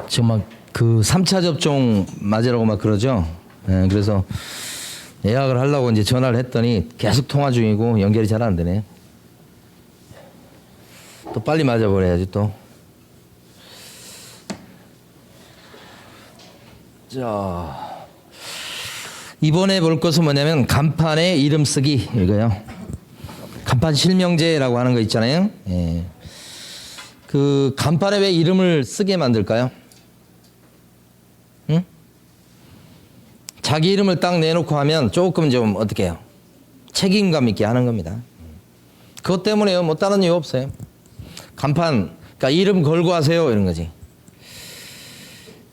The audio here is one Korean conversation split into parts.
지금 막 그 3차 접종 맞으라고 막 그러죠. 예, 그래서 예약을 하려고 이제 전화를 했더니 계속 통화 중이고 연결이 잘 안 되네. 또 빨리 맞아버려야지 또. 자, 이번에 볼 것은 뭐냐면 간판에 이름 쓰기 이거요. 간판 실명제라고 하는 거 있잖아요. 예. 그 간판에 왜 이름을 쓰게 만들까요? 응? 자기 이름을 딱 내놓고 하면 조금 좀 어떻게 해요? 책임감 있게 하는 겁니다. 그것 때문에요. 뭐 다른 이유 없어요. 간판, 그러니까 이름 걸고 하세요 이런 거지.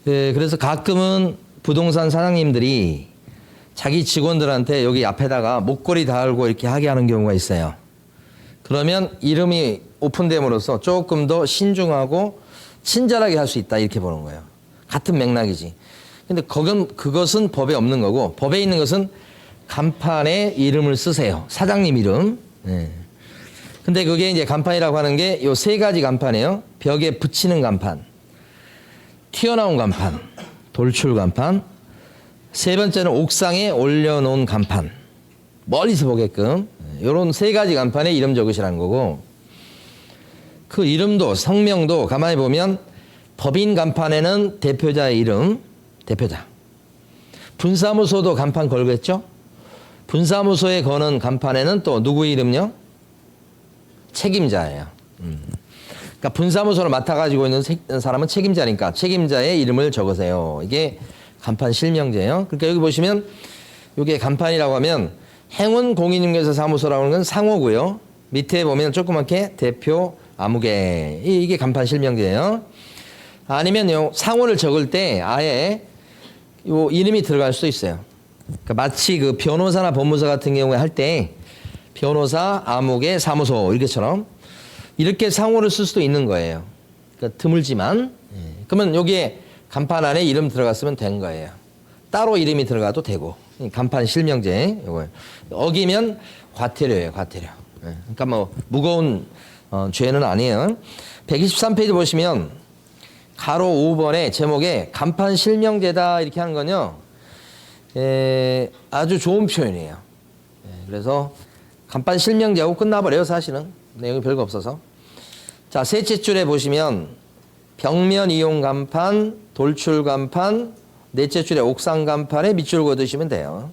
예, 그래서 가끔은 부동산 사장님들이 자기 직원들한테 여기 앞에다가 목걸이 달고 이렇게 하게 하는 경우가 있어요. 그러면 이름이 오픈됨으로써 조금 더 신중하고 친절하게 할 수 있다 이렇게 보는 거예요. 같은 맥락이지. 근데 그것은 법에 없는 거고 법에 있는 것은 간판에 이름을 쓰세요. 사장님 이름. 예. 근데 그게 이제 간판이라고 하는 게 요 세 가지 간판이에요. 벽에 붙이는 간판, 튀어나온 간판, 돌출 간판, 세 번째는 옥상에 올려놓은 간판, 멀리서 보게끔 이런 세 가지 간판에 이름 적으시라는 거고, 그 이름도 성명도 가만히 보면 법인 간판에는 대표자의 이름, 대표자. 분사무소도 간판 걸겠죠? 분사무소에 거는 간판에는 또 누구 이름요? 책임자예요. 그러니까 분사무소를 맡아가지고 있는 사람은 책임자니까 책임자의 이름을 적으세요. 이게 간판 실명제예요. 그러니까 여기 보시면 이게 간판이라고 하면 행운 공인중개사 사무소라고 하는 건 상호고요. 밑에 보면 조그맣게 대표 아무개 이게 간판 실명제예요. 아니면요 상호를 적을 때 아예 요 이름이 들어갈 수도 있어요. 그러니까 마치 그 변호사나 법무사 같은 경우에 할 때 변호사 아무개 사무소 이렇게처럼 이렇게 상호를 쓸 수도 있는 거예요. 그러니까 드물지만 그러면 여기에 간판 안에 이름 들어갔으면 된 거예요. 따로 이름이 들어가도 되고 간판 실명제 이거 어기면 과태료예요. 과태료. 그러니까 뭐 무거운 죄는 아니에요. 123페이지 보시면 가로 5번에 제목에 간판 실명제다 이렇게 하는 건요. 아주 좋은 표현이에요. 그래서 간판 실명제하고 끝나버려요. 사실은 내용이 별거 없어서. 자, 셋째 줄에 보시면 벽면 이용 간판, 돌출 간판, 넷째 줄에 옥상 간판에 밑줄 그어두시면 돼요.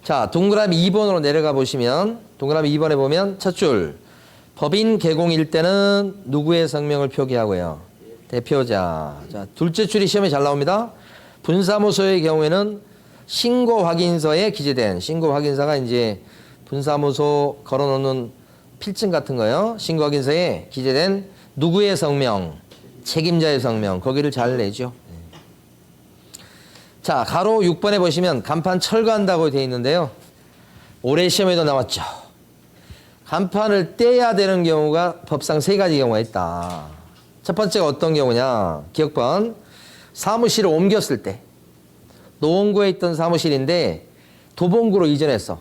자, 동그라미 2번으로 내려가 보시면 동그라미 2번에 보면 첫 줄 법인 개공일 때는 누구의 성명을 표기하고요? 대표자. 자, 둘째 줄이 시험에 잘 나옵니다. 분사무소의 경우에는 신고 확인서에 기재된 신고 확인서가 이제 분사무소 걸어놓는 필증 같은 거요. 신고 확인서에 기재된 누구의 성명, 책임자의 성명 거기를 잘 내죠. 자, 가로 6번에 보시면 간판 철거한다고 되어 있는데요. 올해 시험에도 나왔죠. 간판을 떼야 되는 경우가 법상 세 가지 경우가 있다. 첫 번째가 어떤 경우냐. 기억번 사무실을 옮겼을 때 노원구에 있던 사무실인데 도봉구로 이전했어.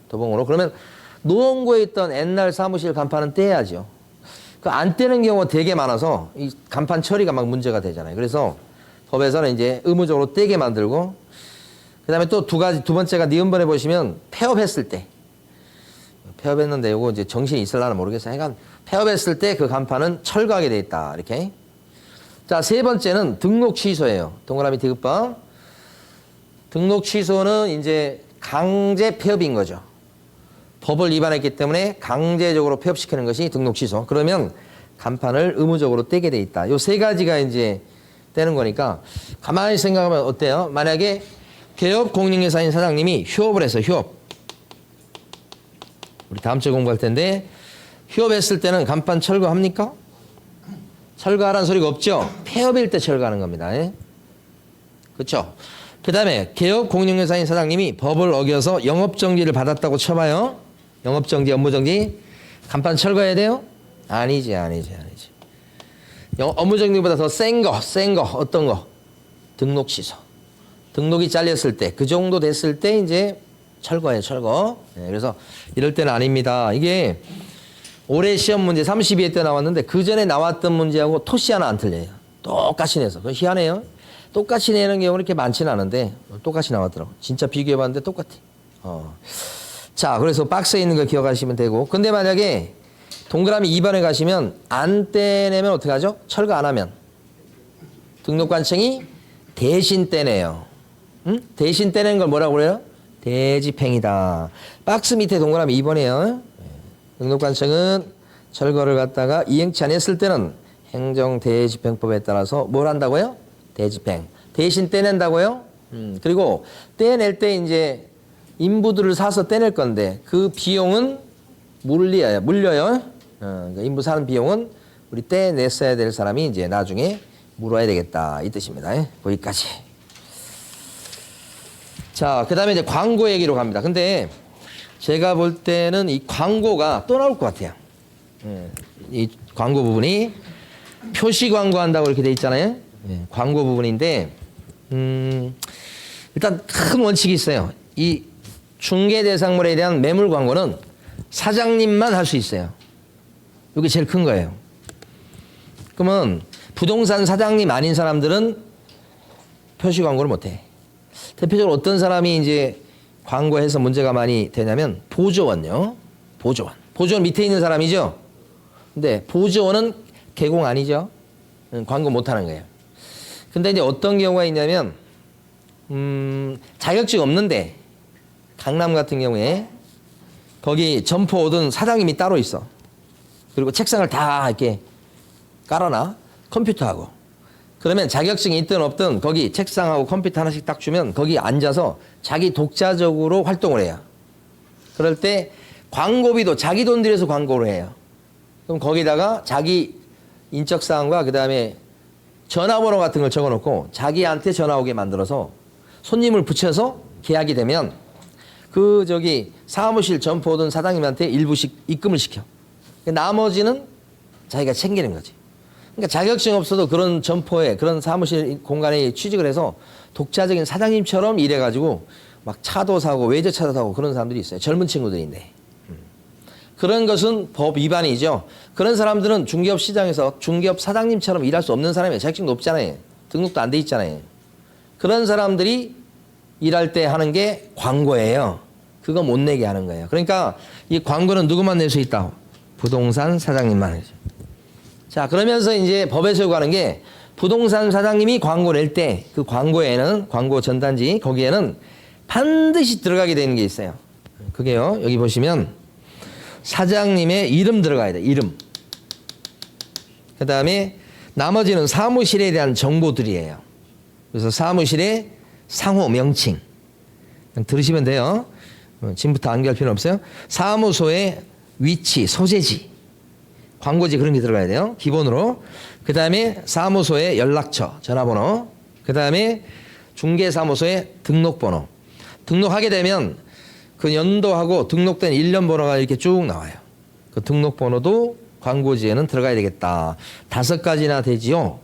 도봉구로. 그러면 노원구에 있던 옛날 사무실 간판은 떼야죠. 그 안 떼는 경우가 되게 많아서 이 간판 처리가 막 문제가 되잖아요. 그래서 법에서는 이제 의무적으로 떼게 만들고 그 다음에 또 두 번째가 니은번에 보시면 폐업했을 때 폐업했는데 요거 이제 정신이 있을라나 모르겠어요. 그러니까 폐업했을 때 그 간판은 철거하게 돼 있다. 이렇게. 자, 세 번째는 등록 취소예요. 동그라미 디귿번. 등록 취소는 이제 강제 폐업인 거죠. 법을 위반했기 때문에 강제적으로 폐업시키는 것이 등록 취소. 그러면 간판을 의무적으로 떼게 돼 있다. 요 세 가지가 이제 떼는 거니까 가만히 생각하면 어때요? 만약에 개업 공인중개사인 사장님이 휴업을 해서 휴업. 우리 다음 주에 공부할 텐데 휴업했을 때는 간판 철거합니까? 철거하라는 소리가 없죠. 폐업일 때 철거하는 겁니다. 그렇죠? 그 다음에 개업 공인중개사인 사장님이 법을 어겨서 영업정지를 받았다고 쳐봐요. 영업정지, 업무정지. 간판 철거해야 돼요? 아니지. 업무정지보다 더 센 거 어떤 거? 등록 취소. 등록이 잘렸을 때 그 정도 됐을 때 이제 철거예요. 철거. 그래서 이럴 때는 아닙니다. 이게 올해 시험 문제 32회 때 나왔는데 그 전에 나왔던 문제하고 토시 하나 안 틀려요. 똑같이 내서. 그거 희한해요. 똑같이 내는 경우는 이렇게 많지는 않은데 똑같이 나왔더라고. 진짜 비교해봤는데 똑같아. 자, 그래서 박스에 있는 거 기억하시면 되고. 근데 만약에 동그라미 2번에 가시면 안 떼내면 어떻게 하죠? 철거 안 하면 등록관청이 대신 떼내요. 응? 대신 떼낸 걸 뭐라고 그래요? 대집행이다. 박스 밑에 동그라미 2번이에요. 등록관청은 철거를 갖다가 이행치 안 했을 때는 행정대집행법에 따라서 뭘 한다고요? 대집행. 대신 떼낸다고요? 그리고 떼낼 때 이제 인부들을 사서 떼낼 건데 그 비용은 물려요. 그러니까 인부 사는 비용은 우리 떼냈어야 될 사람이 이제 나중에 물어야 되겠다 이 뜻입니다. 거기까지. 자, 그 다음에 이제 광고 얘기로 갑니다. 근데 제가 볼 때는 이 광고가 또 나올 것 같아요. 이 광고 부분이 표시 광고 한다고 이렇게 돼 있잖아요. 광고 부분인데 일단 큰 원칙이 있어요. 이 중개 대상물에 대한 매물 광고는 사장님만 할 수 있어요. 이게 제일 큰 거예요. 그러면 부동산 사장님 아닌 사람들은 표시 광고를 못 해. 대표적으로 어떤 사람이 이제 광고해서 문제가 많이 되냐면 보조원요. 보조원 밑에 있는 사람이죠. 근데 보조원은 개공 아니죠. 광고 못 하는 거예요. 근데 이제 어떤 경우가 있냐면 자격증 없는데 강남 같은 경우에 거기 점포 오던 사장님이 따로 있어. 그리고 책상을 다 이렇게 깔아놔. 컴퓨터하고. 그러면 자격증이 있든 없든 거기 책상하고 컴퓨터 하나씩 딱 주면 거기 앉아서 자기 독자적으로 활동을 해요. 그럴 때 광고비도 자기 돈 들여서 광고를 해요. 그럼 거기다가 자기 인적사항과 그 다음에 전화번호 같은 걸 적어놓고 자기한테 전화 오게 만들어서 손님을 붙여서 계약이 되면 그 사무실 점포든 사장님한테 일부씩 입금을 시켜. 나머지는 자기가 챙기는 거지. 그러니까 자격증 없어도 그런 점포에 그런 사무실 공간에 취직을 해서 독자적인 사장님처럼 일해가지고 막 차도 사고 외제차도 사고 그런 사람들이 있어요. 젊은 친구들인데. 그런 것은 법 위반이죠. 그런 사람들은 중개업 시장에서 중개업 사장님처럼 일할 수 없는 사람이에요. 자격증도 없잖아요. 등록도 안 돼 있잖아요. 그런 사람들이 일할 때 하는 게 광고예요. 그거 못 내게 하는 거예요. 그러니까 이 광고는 누구만 낼 수 있다? 부동산 사장님만 하죠. 자, 그러면서 이제 법에서 요구하는 게 부동산 사장님이 광고 낼 때 그 광고에는 광고 전단지 거기에는 반드시 들어가게 되는 게 있어요. 그게요. 여기 보시면 사장님의 이름 들어가야 돼. 이름. 그 다음에 나머지는 사무실에 대한 정보들이에요. 그래서 사무실의 상호 명칭. 들으시면 돼요. 지금부터 암기할 필요는 없어요. 사무소의 위치, 소재지. 광고지 그런 게 들어가야 돼요. 기본으로. 그 다음에 사무소의 연락처, 전화번호. 그 다음에 중개사무소의 등록번호. 등록하게 되면 그 연도하고 등록된 1년 번호가 이렇게 쭉 나와요. 그 등록번호도 광고지에는 들어가야 되겠다. 5가지나 되지요.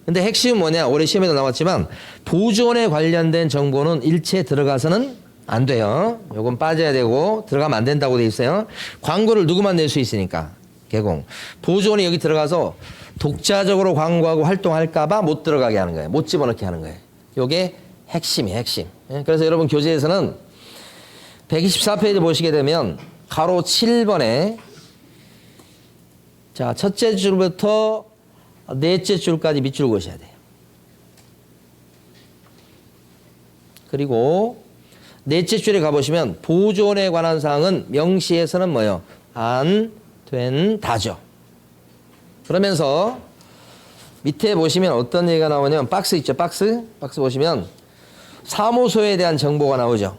근데 핵심은 뭐냐? 올해 시험에도 나왔지만 보존에 관련된 정보는 일체 들어가서는 안 돼요. 요건 빠져야 되고 들어가면 안 된다고 돼 있어요. 광고를 누구만 낼 수 있으니까. 개공. 보존이 여기 들어가서 독자적으로 광고하고 활동할까봐 못 들어가게 하는 거예요. 못 집어넣게 하는 거예요. 요게 핵심이에요, 핵심. 그래서 여러분 교재에서는 124페이지 보시게 되면 가로 7번에 자, 첫째 줄부터 넷째 줄까지 밑줄 그으셔야 돼요. 그리고 넷째 줄에 가보시면 보존에 관한 사항은 명시에서는 뭐예요? 안 된다죠. 그러면서 밑에 보시면 어떤 얘기가 나오냐면 박스 있죠, 박스 보시면 사무소에 대한 정보가 나오죠.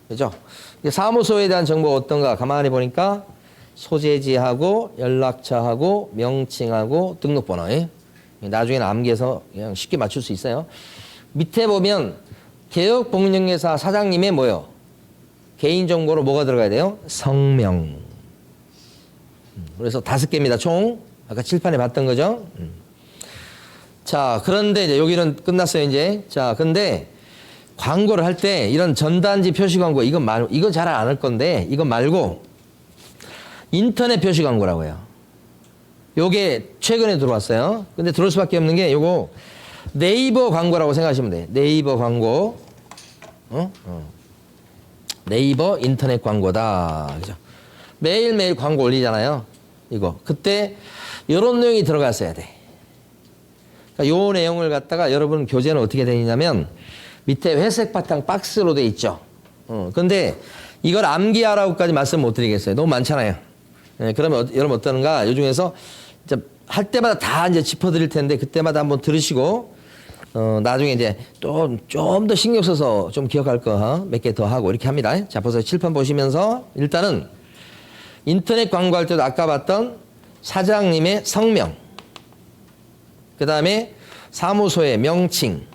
그죠? 사무소에 대한 정보가 어떤가 가만히 보니까 소재지하고 연락처하고 명칭하고 등록번호. 나중에는 암기해서 그냥 쉽게 맞출 수 있어요. 밑에 보면 개업복령회사 사장님의 뭐요? 개인정보로 뭐가 들어가야 돼요? 성명. 그래서 5개입니다, 총. 아까 칠판에 봤던 거죠. 자, 그런데 이제 여기는 끝났어요, 이제. 자, 근데 광고를 할 때 이런 전단지 표시 광고, 이건 잘 안 할 건데, 이건 말고 인터넷 표시 광고라고요. 요게 최근에 들어왔어요. 근데 들어올 수밖에 없는 게 요거 네이버 광고라고 생각하시면 돼요. 네이버 광고. 네이버 인터넷 광고다. 그죠? 매일매일 광고 올리잖아요. 이거. 그때 이런 내용이 들어갔어야 돼. 그러니까 요 내용을 갖다가 여러분 교재는 어떻게 되냐면 밑에 회색 바탕 박스로 돼 있죠. 근데 이걸 암기하라고까지 말씀 못 드리겠어요. 너무 많잖아요. 네, 그러면 여러분 어떠는가? 요 중에서 이제 할 때마다 다 이제 짚어드릴 텐데 그때마다 한번 들으시고 나중에 이제 좀 더 신경 써서 좀 기억할 거 몇 개 더 하고 이렇게 합니다. 자, 벌써 칠판 보시면서 일단은 인터넷 광고할 때도 아까 봤던 사장님의 성명, 그 다음에 사무소의 명칭,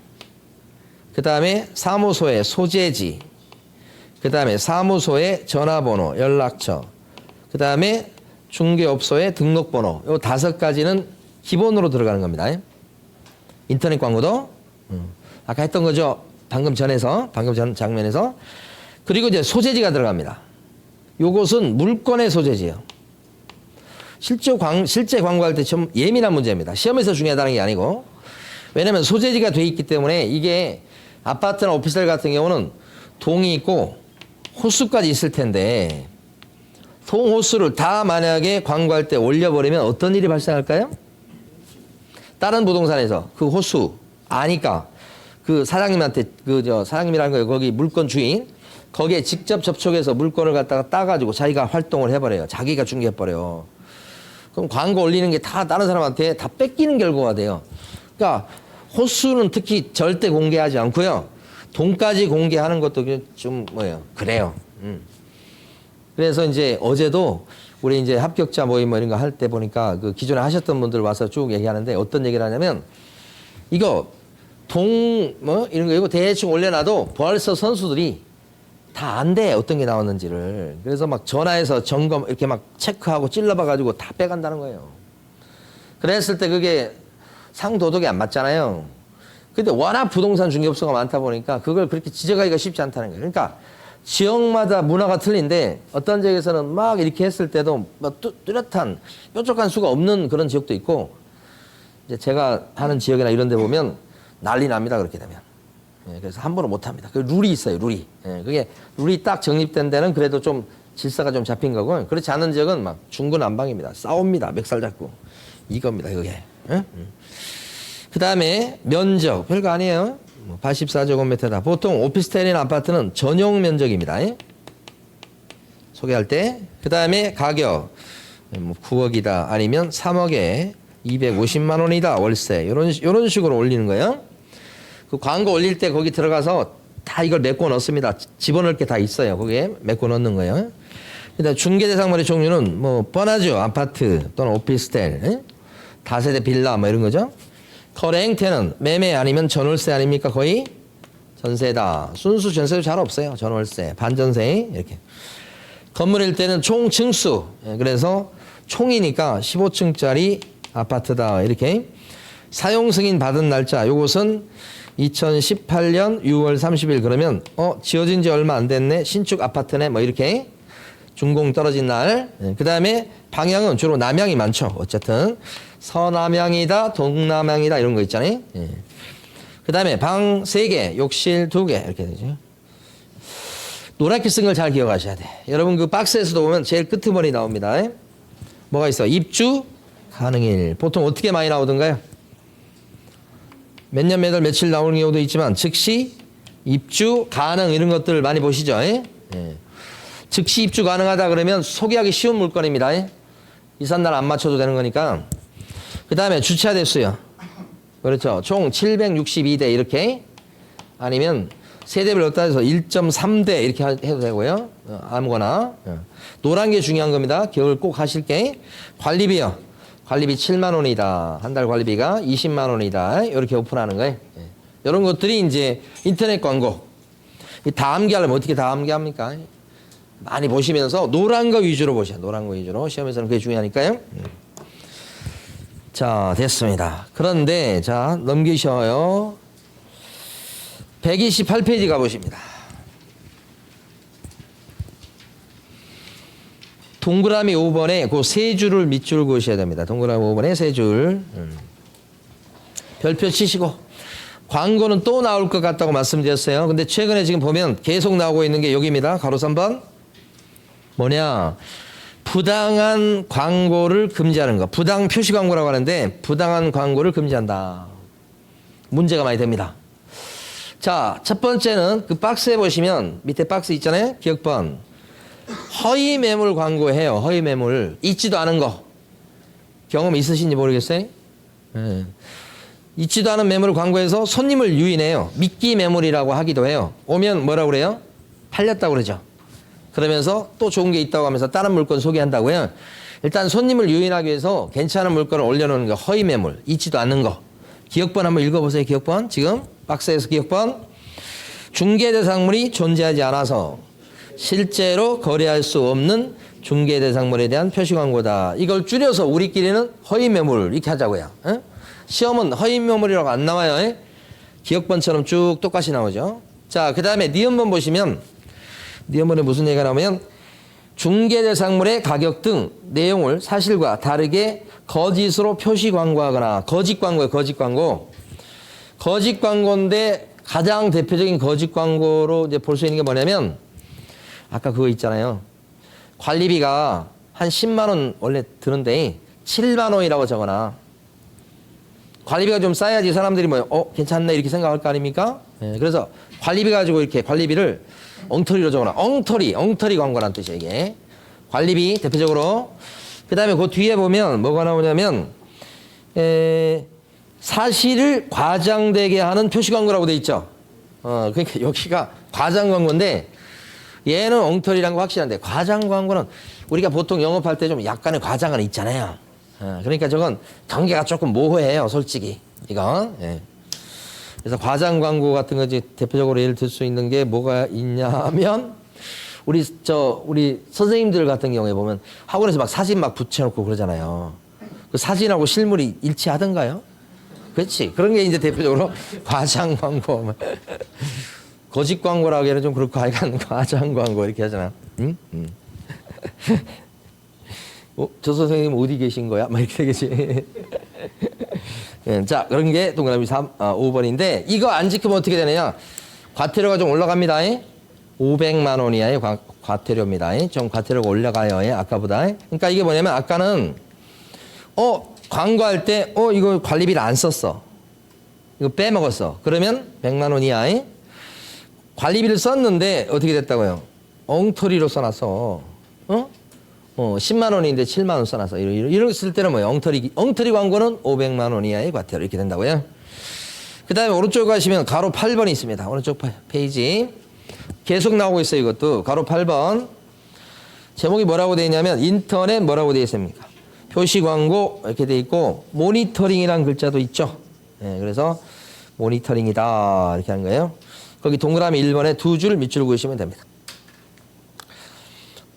그 다음에 사무소의 소재지, 그 다음에 사무소의 전화번호, 연락처, 그 다음에 중개업소의 등록번호. 요 5가지는 기본으로 들어가는 겁니다. 인터넷 광고도 아까 했던 거죠. 방금 전 장면에서. 그리고 이제 소재지가 들어갑니다. 요것은 물건의 소재지예요. 실제 광고할 때 좀 예민한 문제입니다. 시험에서 중요하다는 게 아니고. 왜냐하면 소재지가 돼 있기 때문에 이게 아파트나 오피스텔 같은 경우는 동이 있고 호수까지 있을 텐데 동 호수를 다 만약에 광고할 때 올려버리면 어떤 일이 발생할까요? 다른 부동산에서 그 호수 아니까 그 사장님한테 사장님이라는 거예요. 거기 물건 주인 거기에 직접 접촉해서 물건을 갖다가 따가지고 자기가 활동을 해버려요. 자기가 중개해버려요. 그럼 광고 올리는 게 다 다른 사람한테 다 뺏기는 결과가 돼요. 그러니까 호수는 특히 절대 공개하지 않고요. 돈까지 공개하는 것도 좀 그래요. 그래서 이제 어제도 우리 이제 합격자 모임 이런 거 할 때 보니까 그 기존에 하셨던 분들 와서 쭉 얘기하는데 어떤 얘기를 하냐면 이거 이런 거 이거 대충 올려놔도 벌써 선수들이 다 안 돼. 어떤 게 나왔는지를. 그래서 막 전화해서 점검 이렇게 막 체크하고 찔러봐가지고 다 빼간다는 거예요. 그랬을 때 그게 상도덕이 안 맞잖아요. 근데 워낙 부동산 중개업소가 많다 보니까 그걸 그렇게 지적하기가 쉽지 않다는 거예요. 그러니까 지역마다 문화가 틀린데 어떤 지역에서는 막 이렇게 했을 때도 막 뚜렷한 뾰족한 수가 없는 그런 지역도 있고 이제 제가 하는 지역이나 이런 데 보면 난리 납니다. 그렇게 되면. 예, 그래서 함부로 못 합니다. 그 룰이 있어요. 룰이. 예, 그게 룰이 딱 정립된 데는 그래도 좀 질서가 좀 잡힌 거고 그렇지 않은 지역은 막 중구난방입니다. 싸웁니다. 멱살 잡고. 이겁니다. 그게. 예? 그 다음에 면적. 별거 아니에요. 84제곱미터다. 보통 오피스텔이나 아파트는 전용 면적입니다. 예? 소개할 때. 그 다음에 가격. 9억이다. 아니면 3억에 250만 원이다. 월세. 요런 식으로 올리는 거예요. 그 광고 올릴 때 거기 들어가서 다 이걸 메꿔 넣습니다. 집어넣을 게 다 있어요. 거기에 메꿔 넣는 거예요. 일단 중개 대상물의 종류는 뭐 뻔하죠. 아파트 또는 오피스텔, 예? 다세대 빌라 뭐 이런 거죠. 거래 행태는 매매 아니면 전월세 아닙니까? 거의 전세다. 순수 전세도 잘 없어요. 전월세, 반전세 이렇게. 건물일 때는 총 층수. 예, 그래서 총이니까 15층짜리 아파트다. 이렇게. 사용 승인 받은 날짜. 요것은 2018년 6월 30일 그러면 지어진 지 얼마 안 됐네. 신축 아파트네. 뭐 이렇게 준공 떨어진 날. 예, 그다음에 방향은 주로 남향이 많죠. 어쨌든 서남향이다, 동남향이다 이런 거 있잖아요. 예. 그다음에 방 3개, 욕실 2개 이렇게 되죠. 노랗게 쓴 걸 잘 기억하셔야 돼. 여러분 그 박스에서도 보면 제일 끄트머리 나옵니다. 예? 뭐가 있어? 입주 가능일. 보통 어떻게 많이 나오던가요? 몇 년 몇 월 며칠 나오는 경우도 있지만 즉시 입주 가능 이런 것들 많이 보시죠. 예? 예. 즉시 입주 가능하다 그러면 소개하기 쉬운 물건입니다. 예? 이삿날 안 맞춰도 되는 거니까. 그 다음에 주차 대수요. 그렇죠. 총 762대 이렇게 아니면 세대별 따져서 1.3대 이렇게 해도 되고요. 아무거나. 노란 게 중요한 겁니다. 기억을 꼭 하실 게. 관리비요. 관리비 7만 원이다. 한 달 관리비가 20만 원이다. 이렇게 오픈하는 거예요. 이런 것들이 이제 인터넷 광고. 다 암기하려면 어떻게 다 암기합니까? 많이 보시면서 노란 거 위주로 보셔요. 노란 거 위주로. 시험에서는 그게 중요하니까요. 자, 됐습니다. 그런데 자, 넘기셔요. 128페이지 가보십니다. 동그라미 5번에 그 세 줄을 밑줄 그으셔야 됩니다. 동그라미 5번에 세 줄. 별표 치시고. 광고는 또 나올 것 같다고 말씀드렸어요. 근데 최근에 지금 보면 계속 나오고 있는 게 여기입니다. 가로 3번. 뭐냐. 부당한 광고를 금지하는 거. 부당 표시 광고라고 하는데 부당한 광고를 금지한다. 문제가 많이 됩니다. 자, 첫 번째는 그 박스에 보시면 밑에 박스 있잖아요. 기억번. 허위 매물 광고해요. 허위 매물. 있지도 않은 거. 경험 있으신지 모르겠어요? 네. 있지도 않은 매물을 광고해서 손님을 유인해요. 미끼 매물이라고 하기도 해요. 오면 뭐라고 그래요? 팔렸다고 그러죠. 그러면서 또 좋은 게 있다고 하면서 다른 물건 소개한다고요. 일단 손님을 유인하기 위해서 괜찮은 물건을 올려놓는 거 허위 매물. 있지도 않는 거. 기억번 한번 읽어보세요. 기억번. 지금 박스에서 기억번. 중개 대상물이 존재하지 않아서 실제로 거래할 수 없는 중개 대상물에 대한 표시 광고다. 이걸 줄여서 우리끼리는 허위 매물 이렇게 하자고요. 에? 시험은 허위 매물이라고 안 나와요. 에? 기억번처럼 쭉 똑같이 나오죠. 자, 그 다음에 니은번 보시면 니은번에 무슨 얘기가 나오면 중개 대상물의 가격 등 내용을 사실과 다르게 거짓으로 표시 광고하거나 거짓 광고예요. 거짓 광고. 거짓 광고인데 가장 대표적인 거짓 광고로 이제 볼 수 있는 게 뭐냐면 아까 그거 있잖아요. 관리비가 한 10만 원 원래 드는데 7만 원이라고 적어놔. 관리비가 좀 싸야지 사람들이 괜찮네 이렇게 생각할 거 아닙니까? 네, 그래서 관리비 가지고 이렇게 관리비를 엉터리로 적어놔. 엉터리 광고란 뜻이에요, 이게. 관리비 대표적으로. 그 다음에 그 뒤에 보면 뭐가 나오냐면 사실을 과장되게 하는 표시 광고라고 돼 있죠. 그러니까 여기가 과장 광고인데 얘는 엉터리란 거 확실한데 과장 광고는 우리가 보통 영업할 때 좀 약간의 과장은 있잖아요. 그러니까 저건 경계가 조금 모호해요, 솔직히. 이거. 예. 그래서 과장 광고 같은 거지 대표적으로 예를 들 수 있는 게 뭐가 있냐면 우리 선생님들 같은 경우에 보면 학원에서 막 사진 막 붙여놓고 그러잖아요. 그 사진하고 실물이 일치하던가요? 그렇지. 그런 게 이제 대표적으로 과장 광고. 거짓 광고라고 하기에는 좀 그렇고 하여간 과장 광고 이렇게 하잖아. 응? 저 선생님 어디 계신 거야? 막 이렇게 되겠지. 자, 그런 게 동그라미 5번인데 이거 안 지키면 어떻게 되느냐? 과태료가 좀 올라갑니다. 500만 원이야. 과태료입니다. 좀 과태료가 올라가요. 아까보다. 그러니까 이게 뭐냐면 아까는 광고할 때 이거 관리비를 안 썼어. 이거 빼먹었어. 그러면 100만 원이야. 관리비를 썼는데 어떻게 됐다고요? 엉터리로 써놨어. 10만 원인데 7만 원 써놨어. 이런 거 쓸 때는 뭐예요? 엉터리 광고는 500만 원 이하의 과태료 이렇게 된다고요. 그 다음에 오른쪽 가시면 가로 8번이 있습니다. 오른쪽 페이지. 계속 나오고 있어요. 이것도. 가로 8번. 제목이 뭐라고 되어 있냐면 인터넷 뭐라고 되어 있습니까? 표시 광고 이렇게 되어 있고 모니터링이라는 글자도 있죠. 네, 그래서 모니터링이다 이렇게 하는 거예요. 거기 동그라미 1번에 두 줄 밑줄 그으시면 됩니다.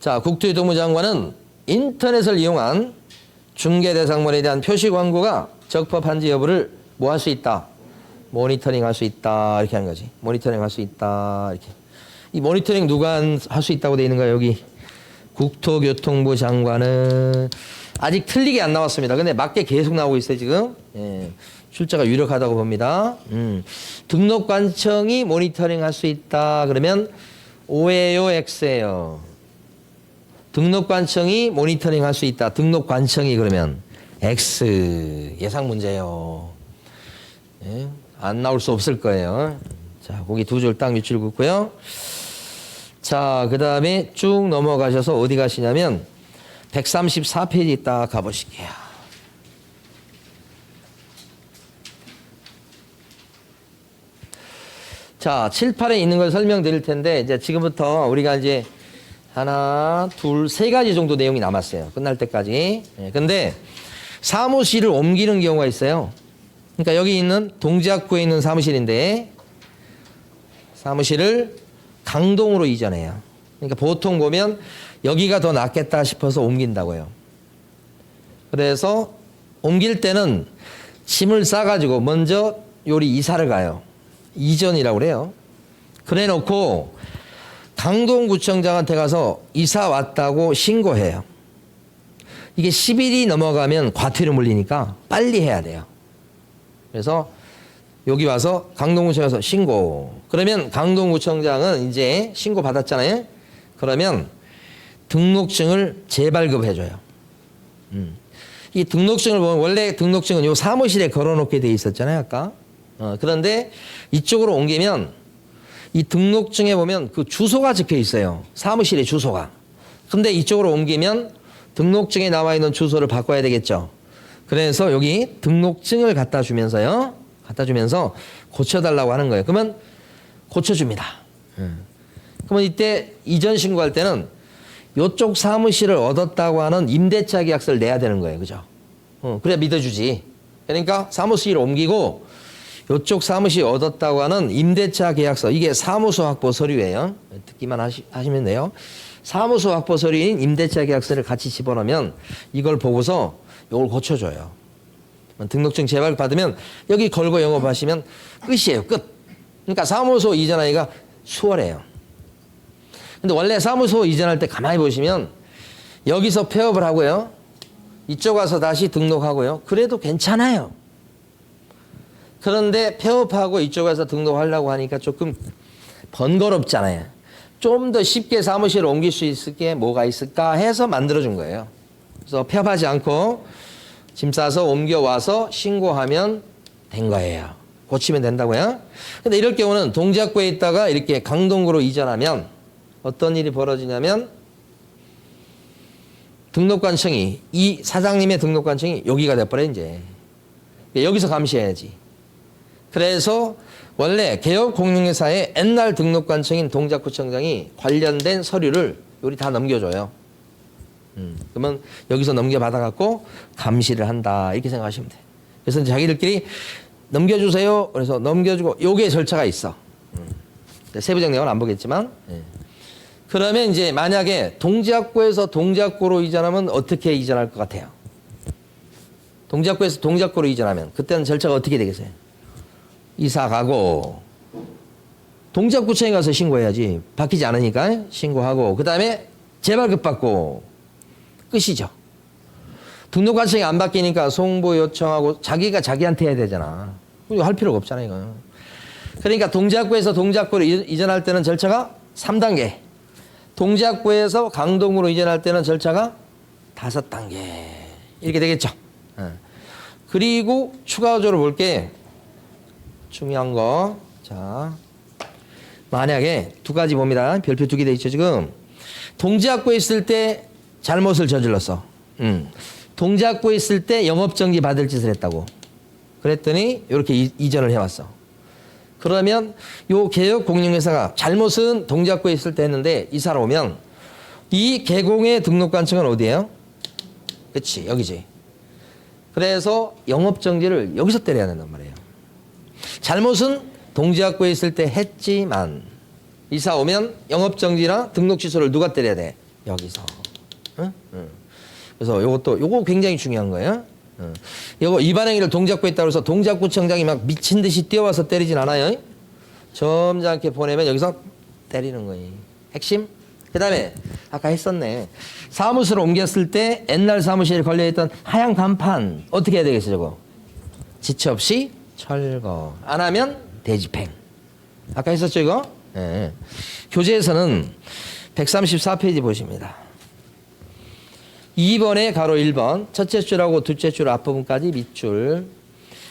자, 국토교통부 장관은 인터넷을 이용한 중개 대상물에 대한 표시 광고가 적법한지 여부를 뭐 할 수 있다? 모니터링 할 수 있다. 이렇게 하는 거지. 모니터링 할 수 있다. 이렇게. 이 모니터링 누가 할 수 있다고 되어 있는가요? 여기. 국토교통부 장관은 아직 틀리게 안 나왔습니다. 근데 맞게 계속 나오고 있어요, 지금. 예. 출제가 유력하다고 봅니다. 등록관청이 모니터링 할 수 있다. 그러면 O예요, X예요? 등록관청이 모니터링 할 수 있다. 등록관청이 그러면 X. 예상 문제예요. 예? 안 나올 수 없을 거예요. 자, 거기 두 줄 딱 밑줄 긋고요. 자, 그 다음에 쭉 넘어가셔서 어디 가시냐면 134페이지 딱 가보실게요. 자, 7, 8에 있는 걸 설명드릴 텐데 이제 지금부터 우리가 이제 하나, 둘, 세 가지 정도 내용이 남았어요. 끝날 때까지. 근데 사무실을 옮기는 경우가 있어요. 그러니까 여기 있는 동작구에 있는 사무실인데 사무실을 강동으로 이전해요. 그러니까 보통 보면 여기가 더 낫겠다 싶어서 옮긴다고요. 그래서 옮길 때는 짐을 싸가지고 먼저 요리 이사를 가요. 이전이라고 그래요. 그래 놓고 강동구청장한테 가서 이사 왔다고 신고해요. 이게 10일이 넘어가면 과태료 물리니까 빨리 해야 돼요. 그래서 여기 와서 강동구청에서 신고. 그러면 강동구청장은 이제 신고 받았잖아요. 그러면 등록증을 재발급해줘요. 이 등록증을 보면 원래 등록증은 요 사무실에 걸어놓게 돼 있었잖아요, 아까. 그런데 이쪽으로 옮기면 이 등록증에 보면 그 주소가 적혀 있어요. 사무실의 주소가. 근데 이쪽으로 옮기면 등록증에 나와 있는 주소를 바꿔야 되겠죠. 그래서 여기 등록증을 갖다 주면서요. 갖다 주면서 고쳐달라고 하는 거예요. 그러면 고쳐줍니다. 그러면 이때 이전 신고할 때는 이쪽 사무실을 얻었다고 하는 임대차 계약서를 내야 되는 거예요. 그죠? 그래야 믿어주지. 그러니까 사무실을 옮기고 이쪽 사무실 얻었다고 하는 임대차 계약서. 이게 사무소 확보 서류예요. 듣기만 하시면 돼요. 사무소 확보 서류인 임대차 계약서를 같이 집어넣으면 이걸 보고서 이걸 고쳐줘요. 등록증 재발급 받으면 여기 걸고 영업하시면 끝이에요. 끝. 그러니까 사무소 이전하기가 수월해요. 근데 원래 사무소 이전할 때 가만히 보시면 여기서 폐업을 하고요. 이쪽 와서 다시 등록하고요. 그래도 괜찮아요. 그런데 폐업하고 이쪽 와서 등록하려고 하니까 조금 번거롭잖아요. 좀 더 쉽게 사무실을 옮길 수 있을 게 뭐가 있을까 해서 만들어준 거예요. 그래서 폐업하지 않고 짐 싸서 옮겨와서 신고하면 된 거예요. 고치면 된다고요. 근데 이럴 경우는 동작구에 있다가 이렇게 강동구로 이전하면 어떤 일이 벌어지냐면 등록관청이 이 사장님의 등록관청이 여기가 돼버려 이제. 여기서 감시해야지. 그래서 원래 개업공인회사의 옛날 등록관청인 동작구청장이 관련된 서류를 요리 다 넘겨줘요. 그러면 여기서 넘겨받아갖고 감시를 한다 이렇게 생각하시면 돼요. 그래서 자기들끼리 넘겨주세요. 그래서 넘겨주고 요게 절차가 있어. 세부적 내용은 안 보겠지만. 그러면 이제 만약에 동작구에서 동작구로 이전하면 어떻게 이전할 것 같아요? 동작구에서 동작구로 이전하면 그때는 절차가 어떻게 되겠어요? 이사 가고 동작구청에 가서 신고해야지. 바뀌지 않으니까 신고하고 그 다음에 재발급 받고 끝이죠. 등록관청이 안 바뀌니까 송부 요청하고 자기가 자기한테 해야 되잖아. 이거 할 필요가 없잖아 이거. 그러니까 동작구에서 동작구로 이전할 때는 절차가 3단계. 동작구에서 강동구로 이전할 때는 절차가 5단계. 이렇게 되겠죠. 그리고 추가적으로 볼게 중요한 거. 자, 만약에 두 가지 봅니다. 별표 2개 돼 있죠 지금. 동작구에 있을 때 잘못을 저질렀어. 동작구에 있을 때 영업정지 받을 짓을 했다고. 그랬더니 이렇게 이전을 해왔어. 그러면 요 개업공인회사가 잘못은 동작구에 있을 때 했는데 이사를 오면 이 개공의 등록관청은 어디예요? 그치 여기지. 그래서 영업정지를 여기서 때려야 된단 말이에요. 잘못은 동작구에 있을 때 했지만 이사 오면 영업정지나 등록취소를 누가 때려야 돼? 여기서. 그래서 요거 굉장히 중요한 거예요. 요거 위반행위를 동작구에 했다고 해서 동작구청장이 막 미친 듯이 뛰어와서 때리진 않아요. 점잖게 보내면 여기서 때리는 거예요. 핵심. 그 다음에 아까 했었네. 사무소를 옮겼을 때 옛날 사무실에 걸려있던 하얀 간판 어떻게 해야 되겠어요 저거? 지체 없이 철거. 안 하면 대집행. 아까 했었죠 이거? 네. 교재에서는 134페이지 보십니다. 2번에 가로 1번 첫째 줄하고 둘째 줄 앞부분까지 밑줄.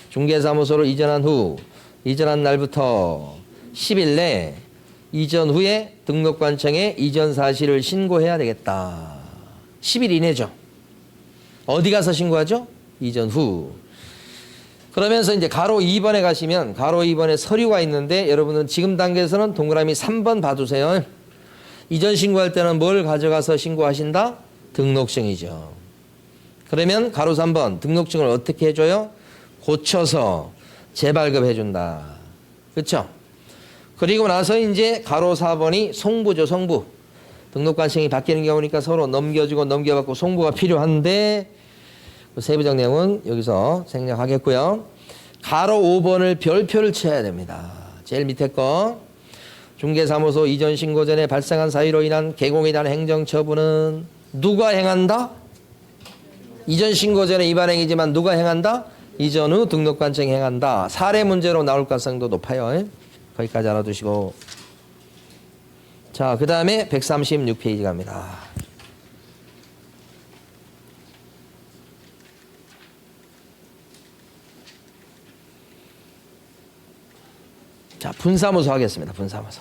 중개사무소로 이전한 후 이전한 날부터 10일 내 이전 후에 등록관청에 이전 사실을 신고해야 되겠다. 10일 이내죠. 어디 가서 신고하죠? 이전 후. 그러면서 이제 가로 2번에 가시면 가로 2번에 서류가 있는데 여러분은 지금 단계에서는 동그라미 3번 봐두세요. 이전 신고할 때는 뭘 가져가서 신고하신다? 등록증이죠. 그러면 가로 3번 등록증을 어떻게 해줘요? 고쳐서 재발급 해준다. 그렇죠? 그리고 나서 이제 가로 4번이 송부죠. 송부. 등록관청이 바뀌는 경우니까 서로 넘겨주고 넘겨받고 송부가 필요한데 세부적 내용은 여기서 생략하겠고요. 가로 5번을 별표를 쳐야 됩니다. 제일 밑에 거. 중개사무소 이전 신고 전에 발생한 사유로 인한 개공에 대한 행정처분은 누가 행한다? 이전 신고 전에 위반 행위지만 누가 행한다? 이전 후 등록관청이 행한다. 사례 문제로 나올 가능성도 높아요. 거기까지 알아두시고. 자, 그 다음에 136페이지 갑니다. 자, 분사무소 하겠습니다. 분사무소.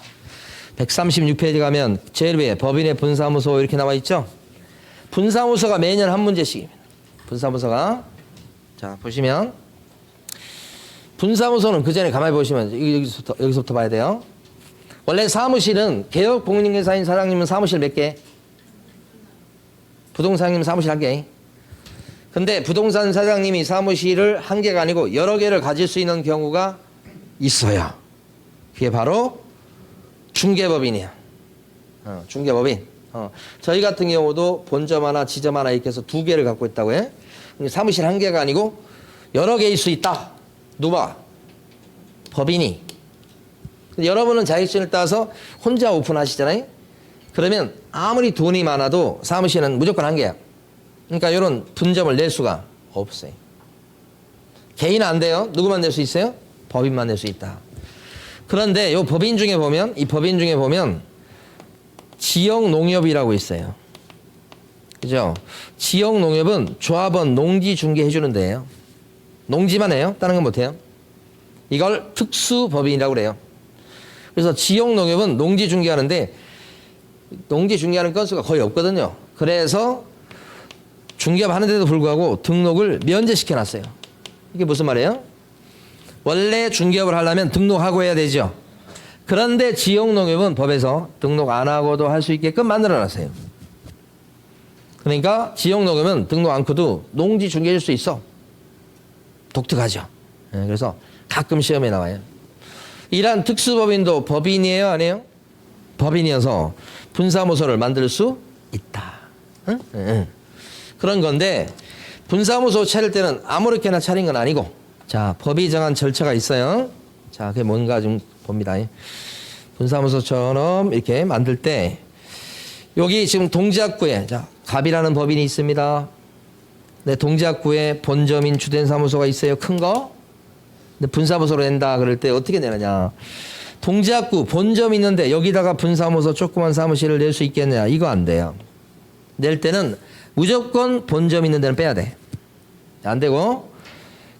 136페이지 가면 제일 위에 법인의 분사무소 이렇게 나와 있죠? 분사무소가 매년 한 문제씩입니다. 분사무소가. 자, 보시면 분사무소는 그 전에 가만히 보시면 여기서부터 봐야 돼요. 원래 사무실은 개업공인중개사인 사장님은 사무실 몇 개? 부동산님 사무실 한 개. 근데 부동산 사장님이 사무실을 한 개가 아니고 여러 개를 가질 수 있는 경우가 있어요. 그게 바로 중개법인이야. 중개법인. 저희 같은 경우도 본점 하나, 지점 하나 이렇게 해서 두 개를 갖고 있다고 해. 사무실 한 개가 아니고 여러 개일 수 있다. 누가? 법인이. 여러분은 자격증을 따서 혼자 오픈하시잖아요. 그러면 아무리 돈이 많아도 사무실은 무조건 한 개야. 그러니까 이런 분점을 낼 수가 없어요. 개인은 안 돼요. 누구만 낼 수 있어요? 법인만 낼 수 있다. 그런데 이 법인 중에 보면 지역농협이라고 있어요. 그죠? 지역농협은 조합원 농지 중개해 주는 데예요. 농지만 해요. 다른 건 못 해요. 이걸 특수법인이라고 그래요. 그래서 지역농협은 농지 중개하는데 농지 중개하는 건수가 거의 없거든요. 그래서 중개하는데도 불구하고 등록을 면제시켜 놨어요. 이게 무슨 말이에요? 원래 중개업을 하려면 등록하고 해야 되죠. 그런데 지역농협은 법에서 등록 안 하고도 할 수 있게끔 만들어 놨어요. 그러니까 지역농협은 등록 않고도 농지 중개해줄 수 있어. 독특하죠. 그래서 가끔 시험에 나와요. 이러한 특수법인도 법인이에요, 아니에요? 법인이어서 분사무소를 만들 수 있다. 그런 건데 분사무소 차릴 때는 아무렇게나 차린 건 아니고, 자, 법이 정한 절차가 있어요. 자, 그게 뭔가 좀 봅니다. 분사무소처럼 이렇게 만들 때 여기 지금 동작구에 자, 갑이라는 법인이 있습니다. 네, 동작구에 본점인 주된 사무소가 있어요. 큰 거. 근데 분사무소로 낸다 그럴 때 어떻게 내느냐? 동작구 본점 있는데 여기다가 분사무소 조그만 사무실을 낼 수 있겠느냐? 이거 안 돼요. 낼 때는 무조건 본점 있는 데는 빼야 돼. 안 되고,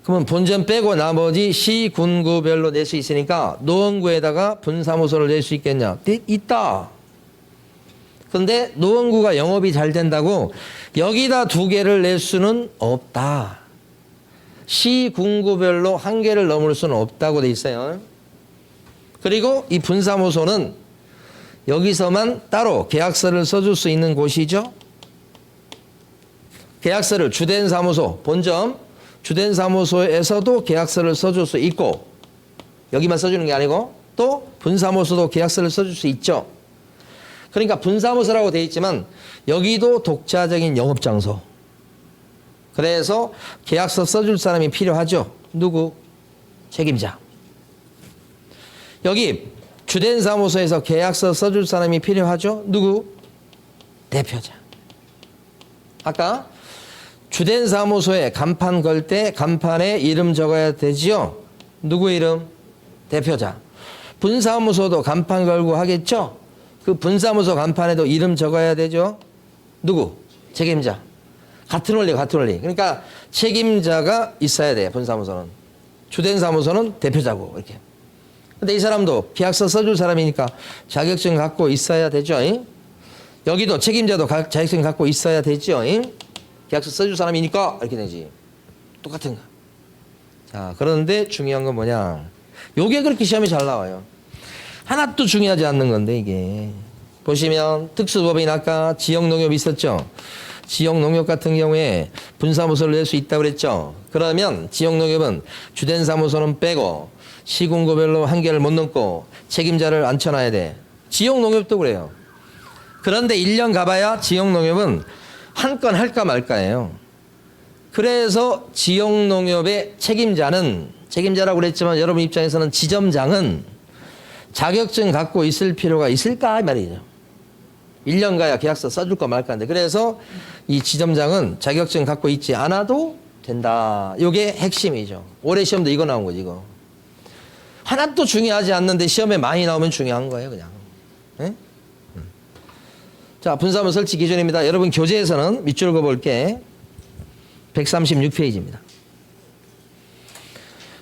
그러면 본점 빼고 나머지 시, 군구별로 낼 수 있으니까 노원구에다가 분사무소를 낼 수 있겠냐? 있다. 그런데 노원구가 영업이 잘 된다고 여기다 두 개를 낼 수는 없다. 시, 군구별로 한 개를 넘을 수는 없다고 돼 있어요. 그리고 이 분사무소는 여기서만 따로 계약서를 써줄 수 있는 곳이죠. 계약서를 주된 사무소, 본점, 주된 사무소에서도 계약서를 써줄 수 있고, 여기만 써주는 게 아니고 또 분사무소도 계약서를 써줄 수 있죠. 그러니까 분사무소라고 돼 있지만 여기도 독자적인 영업장소. 그래서 계약서 써줄 사람이 필요하죠. 누구? 책임자. 여기 주된 사무소에서 계약서 써줄 사람이 필요하죠. 누구? 대표자. 아까 주된 사무소에 간판 걸 때 간판에 이름 적어야 되지요. 누구 이름? 대표자. 분사무소도 간판 걸고 하겠죠. 그 분사무소 간판에도 이름 적어야 되죠. 누구? 책임자. 같은 원리, 같은 원리. 그러니까 책임자가 있어야 돼. 분사무소는. 주된 사무소는 대표자고 이렇게. 근데 이 사람도 계약서 써줄 사람이니까 자격증 갖고 있어야 되죠. 여기도 책임자도 자격증 갖고 있어야 되죠. 계약서 써줄 사람이니까 이렇게 되지. 똑같은 거. 자, 그런데 중요한 건 뭐냐? 요게 그렇게 시험에 잘 나와요. 하나도 중요하지 않는 건데 이게. 보시면 특수법인 아까 지역농협 있었죠. 지역농협 같은 경우에 분사무소를 낼 수 있다고 그랬죠. 그러면 지역농협은 주된 사무소는 빼고 시군구별로 한 개를 못 넘고 책임자를 앉혀놔야 돼. 지역농협도 그래요. 그런데 1년 가봐야 지역농협은 한 건 할까 말까예요. 그래서 지역농협의 책임자라고 그랬지만 여러분 입장에서는 지점장은 자격증 갖고 있을 필요가 있을까 이 말이죠. 1년 가야 계약서 써줄까 말까인데 그래서 이 지점장은 자격증 갖고 있지 않아도 된다. 이게 핵심이죠. 올해 시험도 이거 나온 거지 이거. 하나도 중요하지 않는데 시험에 많이 나오면 중요한 거예요 그냥. 네? 자, 분사무 설치 기준입니다. 여러분 교재에서는 밑줄 그어볼게. 136페이지입니다.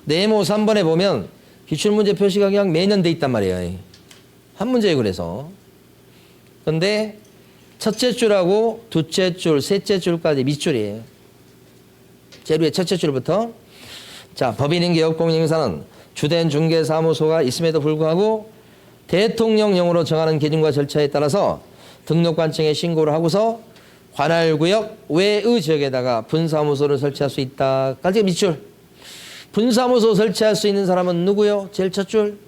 네모 3번에 보면 기출문제 표시가 그냥 매년 돼 있단 말이에요. 한 문제예요 그래서. 근데 첫째 줄하고 둘째 줄, 셋째 줄까지 밑줄이에요. 제일 위에 첫째 줄부터. 자, 법인인 기업공인인사는 주된 중개사무소가 있음에도 불구하고 대통령령으로 정하는 기준과 절차에 따라서 등록관청에 신고를 하고서 관할구역 외의 지역에다가 분사무소를 설치할 수 있다까지 밑줄. 분사무소 설치할 수 있는 사람은 누구요? 제일 첫 줄.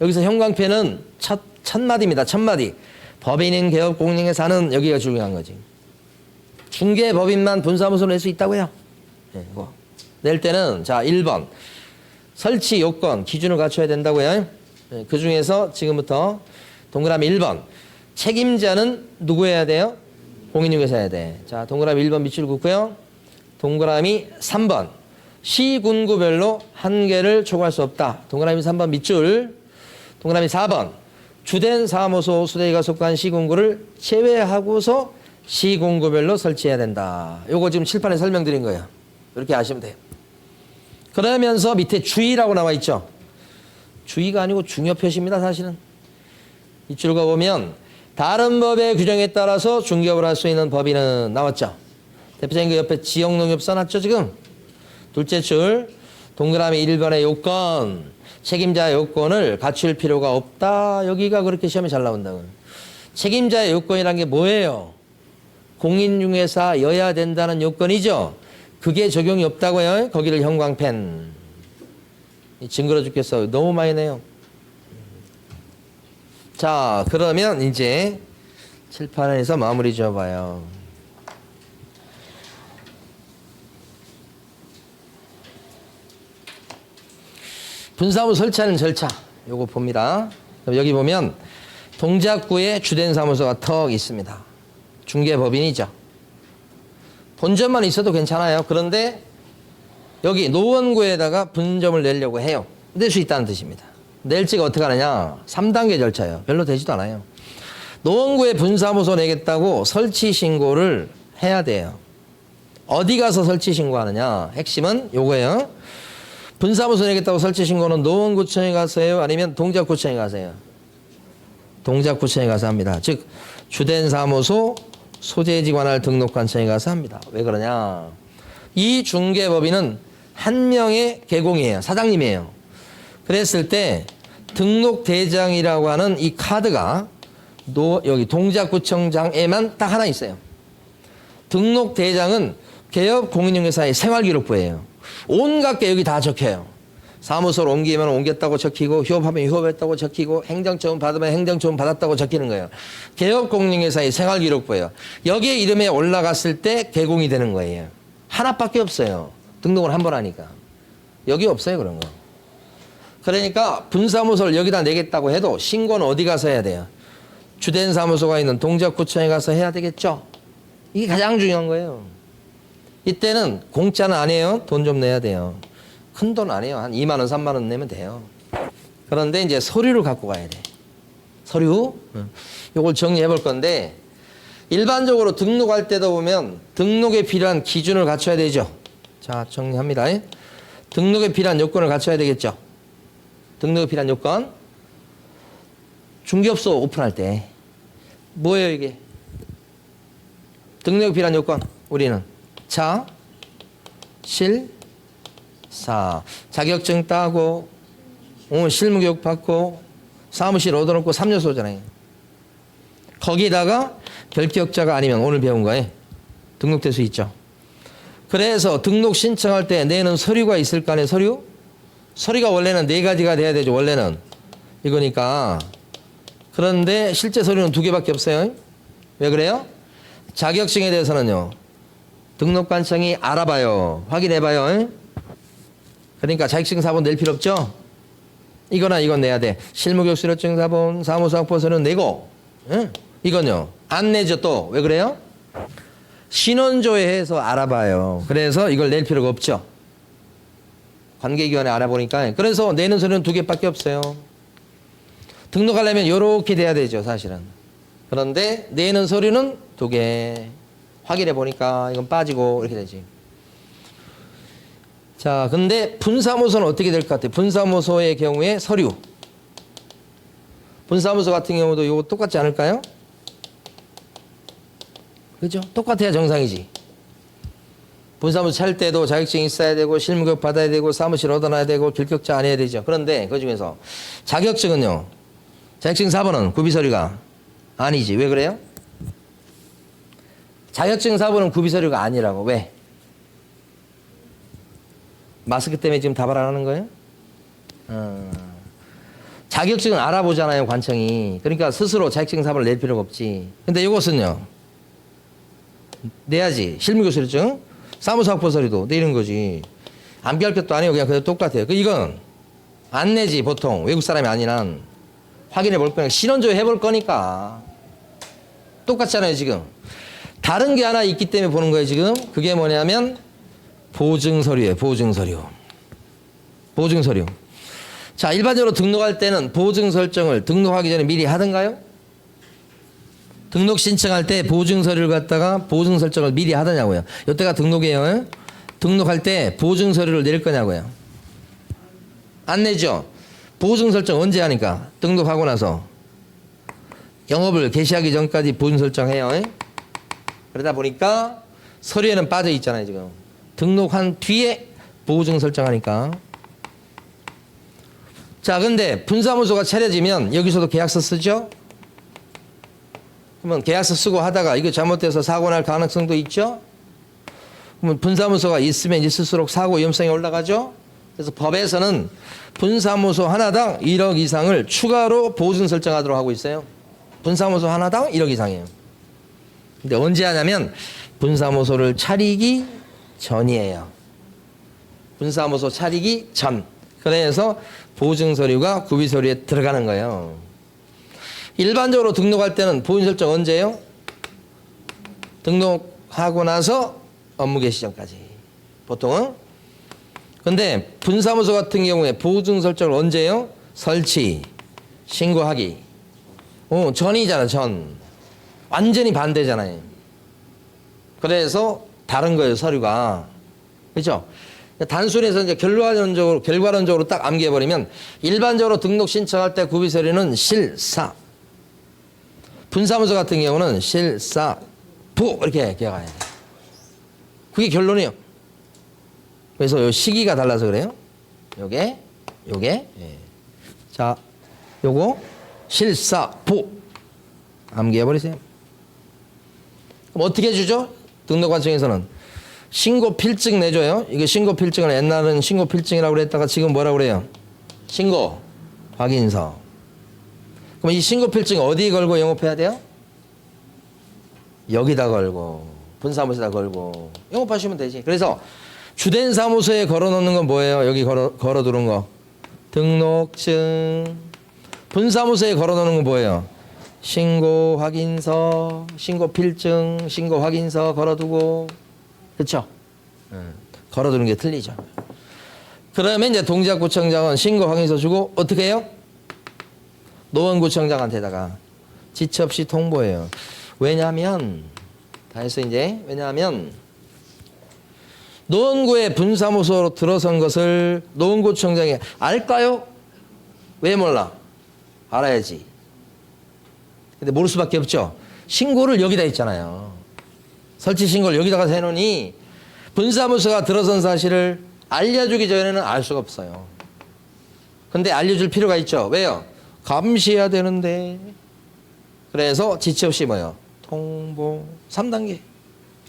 여기서 형광펜은 첫 마디입니다. 첫 마디. 법인인 개업공인회사는 여기가 중요한 거지. 중개법인만 분사무소를 낼 수 있다고요? 네, 낼 때는 자 1번 설치 요건 기준을 갖춰야 된다고요. 네, 그 중에서 지금부터 동그라미 1번 책임자는 누구여야 돼요? 공인중개사여야 돼. 자 동그라미 1번 밑줄 긋고요. 동그라미 3번 시군구별로 한계를 초과할 수 없다. 동그라미 3번 밑줄. 동그라미 4번 주된 사무소 수대기가 속한 시군구를 제외하고서 시군구별로 설치해야 된다. 요거 지금 칠판에 설명드린 거예요. 이렇게 아시면 돼요. 그러면서 밑에 주의라고 나와 있죠. 주의가 아니고 중요 표시입니다. 사실은. 이줄 가보면 다른 법의 규정에 따라서 중개업을 할 수 있는 법인은 나왔죠. 대표적인 그 옆에 지역농협 써놨죠 지금. 둘째 줄 동그라미 1번의 요건 책임자 요건을 갖출 필요가 없다. 여기가 그렇게 시험에 잘 나온다고. 책임자의 요건이란 게 뭐예요? 공인중개사여야 된다는 요건이죠. 그게 적용이 없다고요. 거기를 형광펜. 징그러 죽겠어. 너무 많이 내요. 자 그러면 이제 칠판에서 마무리 지어봐요. 분사무 설치하는 절차 요거 봅니다. 여기 보면 동작구에 주된 사무소가 턱 있습니다. 중개법인이죠. 본점만 있어도 괜찮아요. 그런데 여기 노원구에다가 분점을 내려고 해요. 낼 수 있다는 뜻입니다. 낼지가 어떻게 하느냐. 3단계 절차예요. 별로 되지도 않아요. 노원구에 분사무소 내겠다고 설치 신고를 해야 돼요. 어디 가서 설치 신고하느냐. 핵심은 요거예요. 분사무소 내겠다고 설치 신고는 노원구청에 가서 해요? 아니면 동작구청에 가서 해요? 동작구청에 가서 합니다. 즉 주된 사무소 소재지 관할 등록관청에 가서 합니다. 왜 그러냐. 이 중개법인은 한 명의 개공이에요. 사장님이에요. 그랬을 때 등록대장이라고 하는 이 카드가 여기 동작구청장에만 딱 하나 있어요. 등록대장은 개업공인중개사의 생활기록부예요. 온갖 게 여기 다 적혀요. 사무소를 옮기면 옮겼다고 적히고 휴업하면 휴업했다고 적히고 행정처분 받으면 행정처분 받았다고 적히는 거예요. 개업공인중개사의 생활기록부예요. 여기에 이름에 올라갔을 때 개공이 되는 거예요. 하나밖에 없어요. 등록을 한 번 하니까. 여기 없어요 그런 거. 그러니까 분사무소를 여기다 내겠다고 해도 신고는 어디 가서 해야 돼요? 주된 사무소가 있는 동작구청에 가서 해야 되겠죠. 이게 가장 중요한 거예요. 이때는 공짜는 안 해요. 돈 좀 내야 돼요. 큰 돈 안 해요. 한 2만 원, 3만 원 내면 돼요. 그런데 이제 서류를 갖고 가야 돼. 서류? 이걸 정리해 볼 건데 일반적으로 등록할 때도 보면 등록에 필요한 기준을 갖춰야 되죠. 자, 정리합니다. 등록에 필요한 요건을 갖춰야 되겠죠. 등록에 필요한 요건. 중개업소 오픈할 때 뭐예요 이게? 등록에 필요한 요건. 우리는 자, 실, 사. 자격증 따고 실무교육 받고 사무실 얻어놓고 3년소잖아요. 거기다가 결격자가 아니면 오늘 배운 거에 등록될 수 있죠. 그래서 등록 신청할 때 내는 서류가 있을 거 아니에요. 서류? 서류가 원래는 4가지가 돼야 되죠. 원래는 이거니까. 그런데 실제 서류는 2개밖에 없어요. 왜 그래요? 자격증에 대해서는요 등록관청이 알아봐요. 확인해봐요. 그러니까 자격증 사본 낼 필요 없죠. 이거나 이건 내야 돼. 실무교육 수료증 사본, 사무소 확보서는 내고 이건요. 안 내죠 또. 왜 그래요? 신원조회해서 알아봐요. 그래서 이걸 낼 필요가 없죠. 관계기관에 알아보니까. 그래서 내는 서류는 두 개밖에 없어요. 등록하려면 이렇게 돼야 되죠 사실은. 그런데 내는 서류는 두 개. 확인해 보니까 이건 빠지고 이렇게 되지. 자, 근데 분사무소는 어떻게 될 것 같아요? 분사무소의 경우에 서류. 분사무소 같은 경우도 이거 똑같지 않을까요? 그죠? 똑같아야 정상이지. 분사무소 찰 때도 자격증이 있어야 되고 실무교육 받아야 되고 사무실 얻어놔야 되고 결격자 안 해야 되죠. 그런데 그 중에서 자격증은요. 자격증 4번은 구비서류가 아니지. 왜 그래요? 자격증 4번은 구비서류가 아니라고. 왜? 마스크 때문에 지금 답을 안 하는 거예요? 자격증은 알아보잖아요 관청이. 그러니까 스스로 자격증 4번을 낼 필요가 없지. 근데 이것은요. 내야지. 실무교수증, 사무소 확보서류도 내는 거지. 안 비할 것도 아니고 그냥 똑같아요. 이건 안 내지 보통 외국 사람이 아니란 확인해 볼 거니까 신원조회 해볼 거니까 똑같잖아요 지금. 다른 게 하나 있기 때문에 보는 거예요 지금. 그게 뭐냐면 보증서류예요. 보증서류. 보증서류. 자, 일반적으로 등록할 때는 보증 설정을 등록하기 전에 미리 하던가요? 등록 신청할 때 보증 서류를 갖다가 보증 설정을 미리 하더냐고요. 이때가 등록이에요. 등록할 때 보증 서류를 낼 거냐고요. 안 내죠. 보증 설정 언제 하니까? 등록하고 나서 영업을 개시하기 전까지 보증 설정해요. 그러다 보니까 서류에는 빠져 있잖아요 지금. 등록한 뒤에 보증 설정하니까. 자, 근데 분사무소가 차려지면 여기서도 계약서 쓰죠? 그러면 계약서 쓰고 하다가 이거 잘못돼서 사고 날 가능성도 있죠? 그러면 분사무소가 있으면 있을수록 사고 위험성이 올라가죠? 그래서 법에서는 분사무소 하나당 1억 이상을 추가로 보증 설정하도록 하고 있어요. 분사무소 하나당 1억 이상이에요. 근데 언제 하냐면 분사무소를 차리기 전이에요. 분사무소 차리기 전. 그래서 보증서류가 구비서류에 들어가는 거예요. 일반적으로 등록할 때는 보증 설정 언제예요? 등록하고 나서 업무 개시 전까지 보통은. 근데 분사무소 같은 경우에 보증 설정을 언제예요? 설치, 신고하기. 전이잖아 전. 완전히 반대잖아요. 그래서 다른 거예요 서류가. 그렇죠? 단순해서 이제 결과론적으로 딱 암기해버리면 일반적으로 등록 신청할 때 구비서류는 실사. 분사무소 같은 경우는 실사, 부 이렇게 기억해야 돼. 그게 결론이에요. 그래서 요 시기가 달라서 그래요. 요게. 예. 자, 요거 실사, 부 암기해버리세요. 그럼 어떻게 해주죠? 등록관청에서는 신고 필증 내줘요. 이거 신고 필증을 옛날은 신고 필증이라고 그랬다가 지금 뭐라고 그래요? 신고 확인서. 그럼 이 신고 필증 어디 걸고 영업해야 돼요? 여기다 걸고 분사무소에다 걸고 영업하시면 되지. 그래서 주된 사무소에 걸어놓는 건 뭐예요? 여기 걸어두는 거 등록증. 분사무소에 걸어놓는 건 뭐예요? 신고 확인서, 신고 필증, 신고 확인서 걸어두고. 그렇죠? 걸어두는 게 틀리죠. 그러면 이제 동작구청장은 신고 확인서 주고 어떻게 해요? 노원구청장한테다가 지체 없이 통보해요. 왜냐하면 다 했어 이제. 왜냐하면 노원구에 분사무소로 들어선 것을 노원구청장이 알까요? 왜 몰라? 알아야지. 근데 모를 수밖에 없죠. 신고를 여기다 했잖아요. 설치 신고를 여기다가 해놓으니 분사무소가 들어선 사실을 알려주기 전에는 알 수가 없어요. 근데 알려줄 필요가 있죠. 왜요? 감시해야 되는데. 그래서 지체 없이 뭐요? 통보 3단계.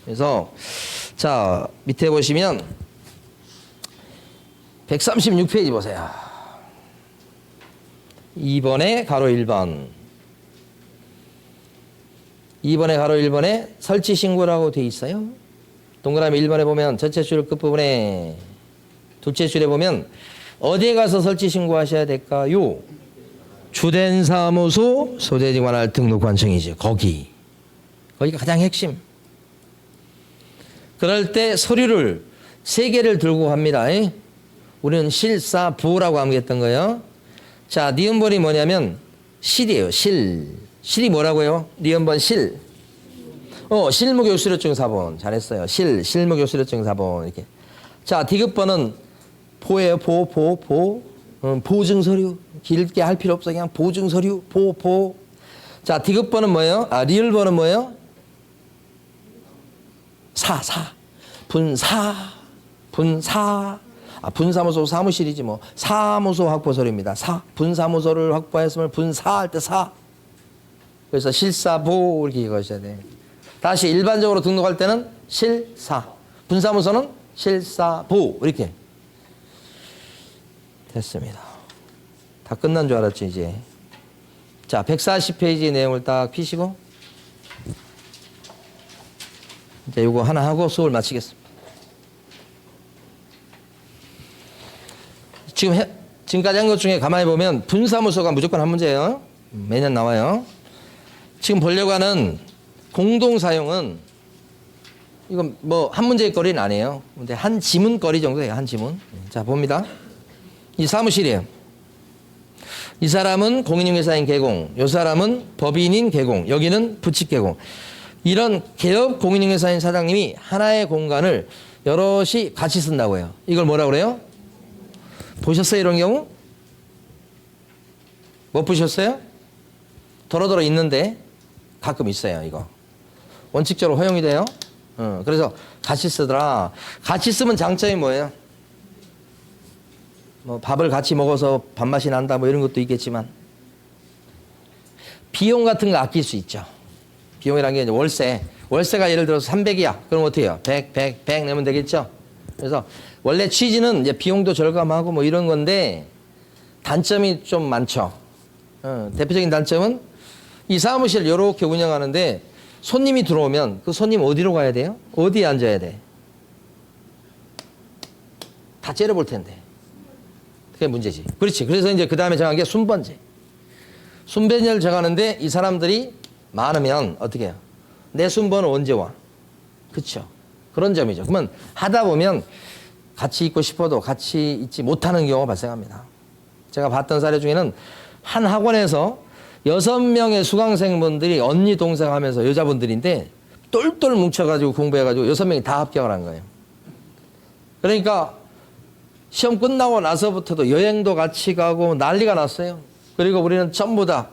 그래서 자 밑에 보시면 136페이지 보세요. 2번에 가로 1번. 2번에 가로 1번에 설치 신고라고 돼 있어요. 동그라미 1번에 보면 전체 줄 끝부분에 둘째 줄에 보면 어디에 가서 설치 신고하셔야 될까요? 주된 사무소 소재지 관할 등록 관청이죠. 거기가 가장 핵심. 그럴 때 서류를 3개를 들고 갑니다. 우리는 실사부라고 하겠던 거예요. 자, 니은번이 뭐냐면 실이에요. 실이 뭐라고요? 니은번 실. 실무교수료증 사본. 잘했어요. 실무교수료증 사본. 이렇게. 자, 디귿번은 보예요. 보증서류. 길게 할 필요 없어. 그냥 보증서류. 보. 자, 디귿번은 뭐예요? 리을번은 뭐예요? 분사. 분사무소 사무실이지 뭐. 사무소 확보서류입니다. 분사무소를 확보했으면 분사할 때 사. 그래서 실사부 이렇게 읽으셔야 돼. 다시 일반적으로 등록할 때는 실사. 분사무소는 실사부 이렇게. 됐습니다. 다 끝난 줄 알았지 이제. 자, 140페이지 내용을 딱 피시고 이제 이거 하나 하고 수업을 마치겠습니다. 지금까지 한 것 중에 가만히 보면 분사무소가 무조건 한 문제예요. 매년 나와요. 지금 보려고 하는 공동사용은 이건 뭐 한 문제의 거리는 아니에요. 근데 한 지문 거리 정도예요. 한 지문. 자, 봅니다. 이 사무실이에요. 이 사람은 공인중개사인 개공, 이 사람은 법인인 개공, 여기는 부칙 개공. 이런 개업 공인중개사인 사장님이 하나의 공간을 여럿이 같이 쓴다고 해요. 이걸 뭐라고 그래요? 보셨어요? 이런 경우? 못 보셨어요? 도로도로 있는데 가끔 있어요. 이거 원칙적으로 허용이 돼요. 그래서 같이 쓰더라. 같이 쓰면 장점이 뭐예요? 뭐 밥을 같이 먹어서 밥맛이 난다 뭐 이런 것도 있겠지만 비용 같은 거 아낄 수 있죠. 비용이라는 게 이제 월세가 예를 들어서 300이야. 그럼 어떻게 해요? 100 내면 되겠죠. 그래서 원래 취지는 이제 비용도 절감하고 뭐 이런 건데 단점이 좀 많죠. 대표적인 단점은 이 사무실 이렇게 운영하는데 손님이 들어오면 그 손님 어디로 가야 돼요? 어디에 앉아야 돼? 다 째려볼 텐데. 그게 문제지. 그렇지. 그래서 이제 그 다음에 정한 게 순번제. 순번제를 정하는데 이 사람들이 많으면 어떻게 해요? 내 순번은 언제 와? 그렇죠. 그런 점이죠. 그러면 하다 보면 같이 있고 싶어도 같이 있지 못하는 경우가 발생합니다. 제가 봤던 사례 중에는 한 학원에서 6명의 수강생분들이 언니 동생 하면서 여자분들인데 똘똘 뭉쳐가지고 공부해가지고 6명이 다 합격을 한 거예요. 그러니까 시험 끝나고 나서부터도 여행도 같이 가고 난리가 났어요. 그리고 우리는 전부 다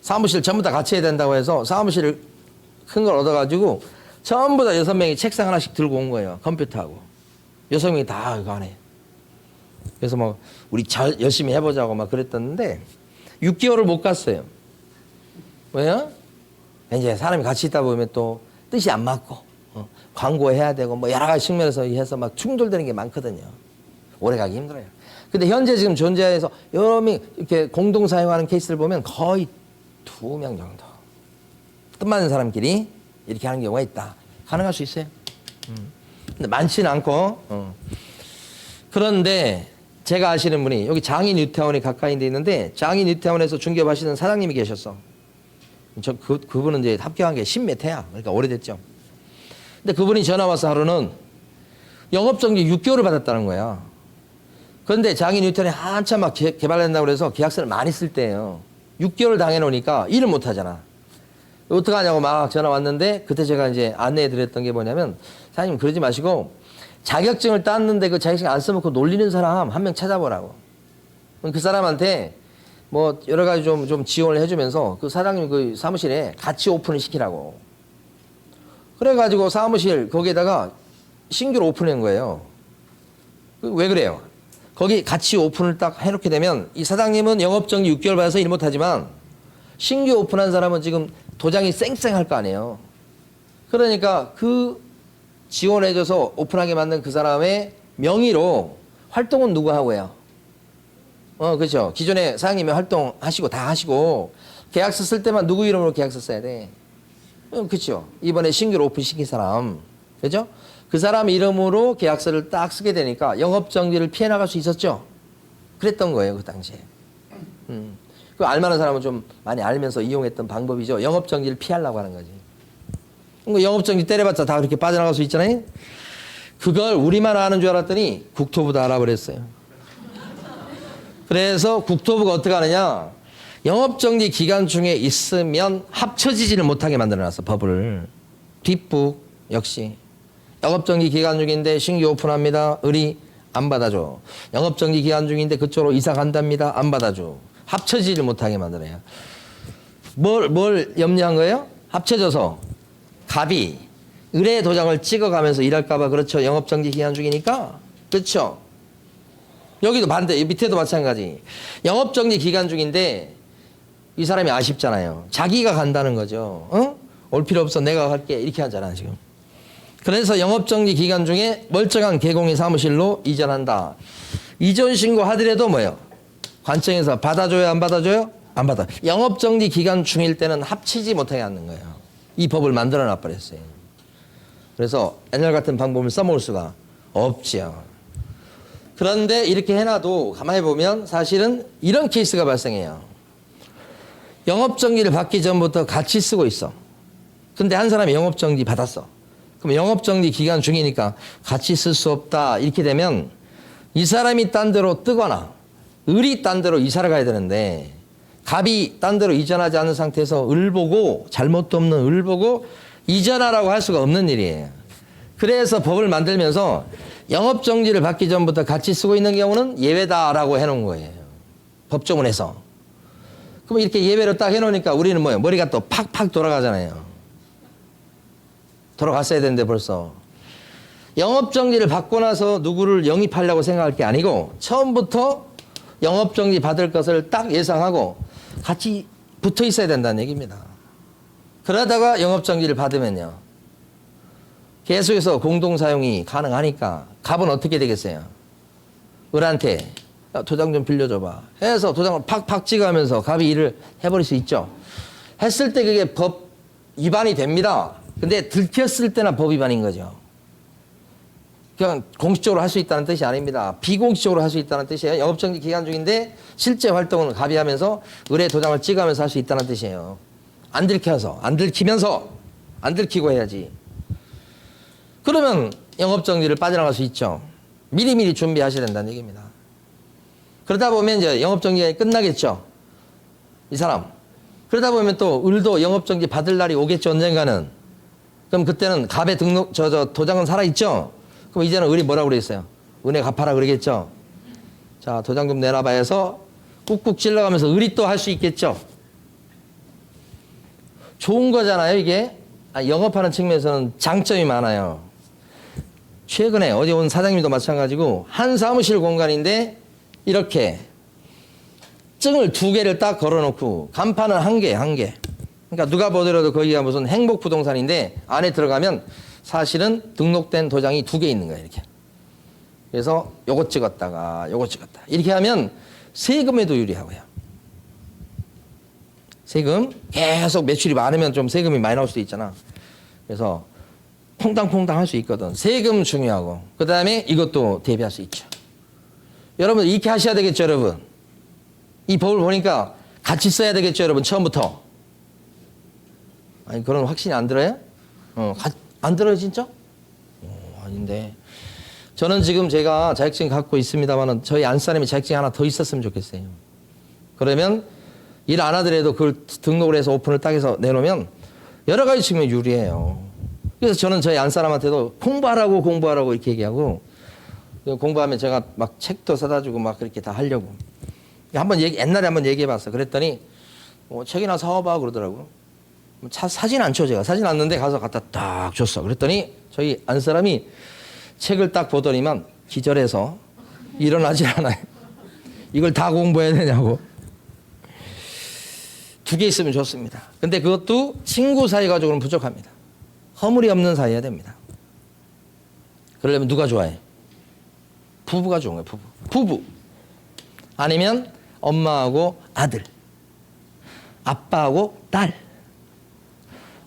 사무실 전부 다 같이 해야 된다고 해서 사무실을 큰 걸 얻어가지고 전부 다 6명이 책상 하나씩 들고 온 거예요. 컴퓨터하고. 6명이 다 이거 안에. 그래서 뭐 우리 잘 열심히 해보자고 막 그랬었는데 6개월을 못 갔어요. 왜요? 이제 사람이 같이 있다 보면 또 뜻이 안 맞고 광고해야 되고 뭐 여러 가지 측면에서 해서 막 충돌되는 게 많거든요. 오래 가기 힘들어요. 근데 현재 지금 존재해서 여러 명 이렇게 공동 사용하는 케이스를 보면 거의 2명 정도. 뜻 맞는 사람끼리 이렇게 하는 경우가 있다. 가능할 수 있어요. 근데 많지는 않고. 그런데 제가 아시는 분이 여기 장인 뉴타운이 가까이 돼 있는데 장인 뉴타운에서 중개하시는 사장님이 계셨어. 그분은 이제 합격한 게 10몇 해야. 그러니까 오래됐죠. 근데 그분이 전화 와서 하루는 영업정지 6개월을 받았다는 거야. 그런데 장인 뉴타운이 한참 막 개발된다고 그래서 계약서를 많이 쓸 때예요. 6개월 당해놓으니까 일을 못 하잖아. 어떡하냐고 막 전화 왔는데 그때 제가 이제 안내해 드렸던 게 뭐냐면 사장님 그러지 마시고 자격증을 땄는데 그 자격증 안 써놓고 놀리는 사람 한 명 찾아보라고. 그 사람한테 뭐 여러 가지 좀 지원을 해주면서 그 사장님 그 사무실에 같이 오픈을 시키라고. 그래가지고 사무실 거기에다가 신규로 오픈한 거예요. 왜 그래요? 거기 같이 오픈을 딱 해놓게 되면 이 사장님은 영업정지 6개월 받아서 일 못하지만 신규 오픈한 사람은 지금 도장이 쌩쌩할 거 아니에요. 그러니까 그 지원해줘서 오픈하게 만든 그 사람의 명의로 활동은 누구 하고 해요? 그렇죠. 기존에 사장님이 활동하시고 다 하시고 계약서 쓸 때만 누구 이름으로 계약서 써야 돼. 그렇죠. 이번에 신규로 오픈 시킨 사람. 그렇죠? 그 사람 이름으로 계약서를 딱 쓰게 되니까 영업정지를 피해 나갈 수 있었죠. 그랬던 거예요. 그 당시에. 그 알만한 사람은 좀 많이 알면서 이용했던 방법이죠. 영업정지를 피하려고 하는 거지. 영업정지 때려봤자 다 그렇게 빠져나갈 수 있잖아요. 그걸 우리만 아는 줄 알았더니 국토부도 알아버렸어요. 그래서 국토부가 어떻게 하느냐. 영업정지 기간 중에 있으면 합쳐지지를 못하게 만들어놨어. 법을. 뒷북 역시. 영업정지 기간 중인데 신규 오픈합니다. 의리 안 받아줘. 영업정지 기간 중인데 그쪽으로 이사 간답니다. 안 받아줘. 합쳐지지를 못하게 만들어요. 뭘 염려한 거예요? 합쳐져서 갑이 의뢰 도장을 찍어가면서 일할까봐. 그렇죠. 영업정지 기간 중이니까. 그렇죠. 여기도 반대. 밑에도 마찬가지. 영업정지 기간 중인데 이 사람이 아쉽잖아요. 자기가 간다는 거죠. 올 필요 없어. 내가 갈게. 이렇게 하잖아 지금. 그래서 영업정지 기간 중에 멀쩡한 개공의 사무실로 이전한다. 이전 신고 하더라도 뭐예요? 관청에서 받아줘요? 안 받아줘요? 안 받아. 영업정지 기간 중일 때는 합치지 못하게 하는 거예요. 이 법을 만들어 놔버렸어요. 그래서 옛날 같은 방법을 써먹을 수가 없죠. 그런데 이렇게 해놔도 가만히 보면 사실은 이런 케이스가 발생해요. 영업정지를 받기 전부터 같이 쓰고 있어. 근데 한 사람이 영업정지 받았어. 그럼 영업정지 기간 중이니까 같이 쓸 수 없다. 이렇게 되면 이 사람이 딴 데로 뜨거나 을이 딴 데로 이사를 가야 되는데 갑이 딴 데로 이전하지 않은 상태에서 을 보고 잘못도 없는 을 보고 이전하라고 할 수가 없는 일이에요. 그래서 법을 만들면서 영업정지를 받기 전부터 같이 쓰고 있는 경우는 예외다라고 해놓은 거예요. 법조문에서. 그럼 이렇게 예외로 딱 해놓으니까 우리는 뭐예요? 머리가 또 팍팍 돌아가잖아요. 돌아갔어야 되는데 벌써. 영업정지를 받고 나서 누구를 영입하려고 생각할 게 아니고 처음부터 영업정지 받을 것을 딱 예상하고 같이 붙어 있어야 된다는 얘기입니다. 그러다가 영업정지를 받으면요. 계속해서 공동사용이 가능하니까 갑은 어떻게 되겠어요? 을한테 도장 좀 빌려줘봐 해서 도장을 팍팍 찍어가면서 갑이 일을 해버릴 수 있죠. 했을 때 그게 법 위반이 됩니다. 근데 들켰을 때나 법 위반인 거죠. 그냥 공식적으로 할 수 있다는 뜻이 아닙니다. 비공식적으로 할 수 있다는 뜻이에요. 영업정지 기간 중인데 실제 활동은 갑이 하면서 의뢰 도장을 찍으면서 할 수 있다는 뜻이에요. 안 들켜서, 안 들키면서, 안 들키고 해야지. 그러면 영업정지를 빠져나갈 수 있죠. 미리미리 준비하셔야 된다는 얘기입니다. 그러다 보면 이제 영업정지가 끝나겠죠. 이 사람. 그러다 보면 또 을도 영업정지 받을 날이 오겠죠. 언젠가는. 그럼 그때는 갑의 등록, 도장은 살아있죠. 그럼 이제는 을이 뭐라고 그랬어요? 은혜 갚아라 그러겠죠. 자, 도장 좀 내놔봐 해서 꾹꾹 찔러가면서 을이 또 할 수 있겠죠. 좋은 거잖아요, 이게. 영업하는 측면에서는 장점이 많아요. 최근에 어제 온 사장님도 마찬가지고 한 사무실 공간인데 이렇게 증을 2개를 딱 걸어놓고 간판은 1개. 그러니까 누가 보더라도 거기가 무슨 행복부동산인데 안에 들어가면 사실은 등록된 도장이 2개 있는 거예요, 이렇게. 그래서 요거 찍었다가 요거 찍었다. 이렇게 하면 세금에도 유리하고요. 세금 계속 매출이 많으면 좀 세금이 많이 나올 수도 있잖아. 그래서 퐁당퐁당 할 수 있거든. 세금 중요하고 그 다음에 이것도 대비할 수 있죠. 여러분 이렇게 하셔야 되겠죠, 여러분. 이 법을 보니까 같이 써야 되겠죠, 여러분. 처음부터. 아니 그런 확신이 안 들어요? 안 들어요 진짜? 아닌데. 저는 지금 제가 자격증 갖고 있습니다만 저희 안사람이 자격증이 하나 더 있었으면 좋겠어요. 그러면 일 안 하더라도 그걸 등록을 해서 오픈을 딱 해서 내놓으면 여러 가지 측면이 유리해요. 그래서 저는 저희 안사람한테도 공부하라고 이렇게 얘기하고 공부하면 제가 막 책도 사다 주고 막 그렇게 다 하려고. 옛날에 한번 얘기해 봤어. 그랬더니 책이나 사와봐 그러더라고. 사진 안 쳐, 제가. 사진 않는데 가서 갖다 딱 줬어. 그랬더니 저희 안사람이 책을 딱 보더니만 기절해서 일어나질 않아요. 이걸 다 공부해야 되냐고. 2개 있으면 좋습니다. 근데 그것도 친구 사이 가지고는 부족합니다. 허물이 없는 사이여야 됩니다. 그러려면 누가 좋아해? 부부가 좋은 거예요, 부부. 아니면 엄마하고 아들. 아빠하고 딸.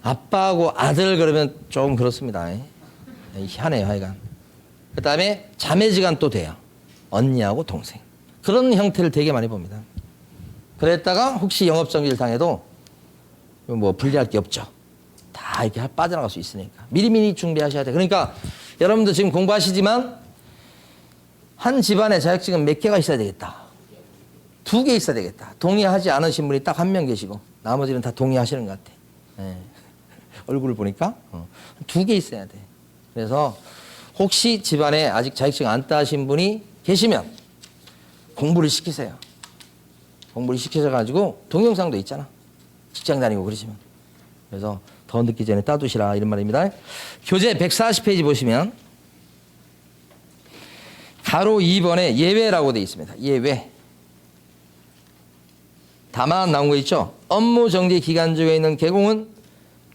아빠하고 아들 그러면 좀 그렇습니다. 희한해요, 하여간. 그 다음에 자매지간 또 돼요. 언니하고 동생. 그런 형태를 되게 많이 봅니다. 그랬다가 혹시 영업정지를 당해도 뭐 불리할 게 없죠. 다 이렇게 빠져나갈 수 있으니까. 미리미리 준비하셔야 돼. 그러니까 여러분도 지금 공부하시지만 한 집안에 자격증은 몇 개가 있어야 되겠다. 2개 있어야 되겠다. 동의하지 않으신 분이 딱 한 명 계시고 나머지는 다 동의하시는 것 같아. 네. 얼굴을 보니까 2개 있어야 돼. 그래서 혹시 집안에 아직 자격증 안 따신 분이 계시면 공부를 시키세요. 공부를 시키셔가지고 동영상도 있잖아. 직장 다니고 그러시면. 그래서 더 늦기 전에 따두시라 이런 말입니다. 교재 140페이지 보시면 가로 2번에 예외라고 되어 있습니다. 예외. 다만 나온 거 있죠. 업무 정지 기간 중에 있는 개공은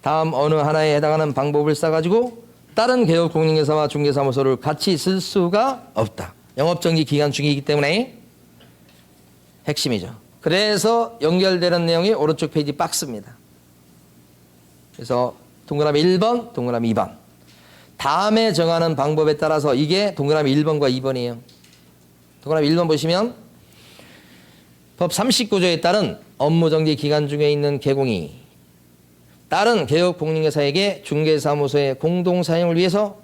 다음 어느 하나에 해당하는 방법을 써가지고 다른 개업 공인회사와 중개사무소를 같이 쓸 수가 없다. 영업정지 기간 중이기 때문에 핵심이죠. 그래서 연결되는 내용이 오른쪽 페이지 박스입니다. 그래서 동그라미 1번, 동그라미 2번. 다음에 정하는 방법에 따라서 이게 동그라미 1번과 2번이에요. 동그라미 1번 보시면 법 39조에 따른 업무정지 기간 중에 있는 개공이 다른 개업공인회사에게 중개사무소의 공동사용을 위해서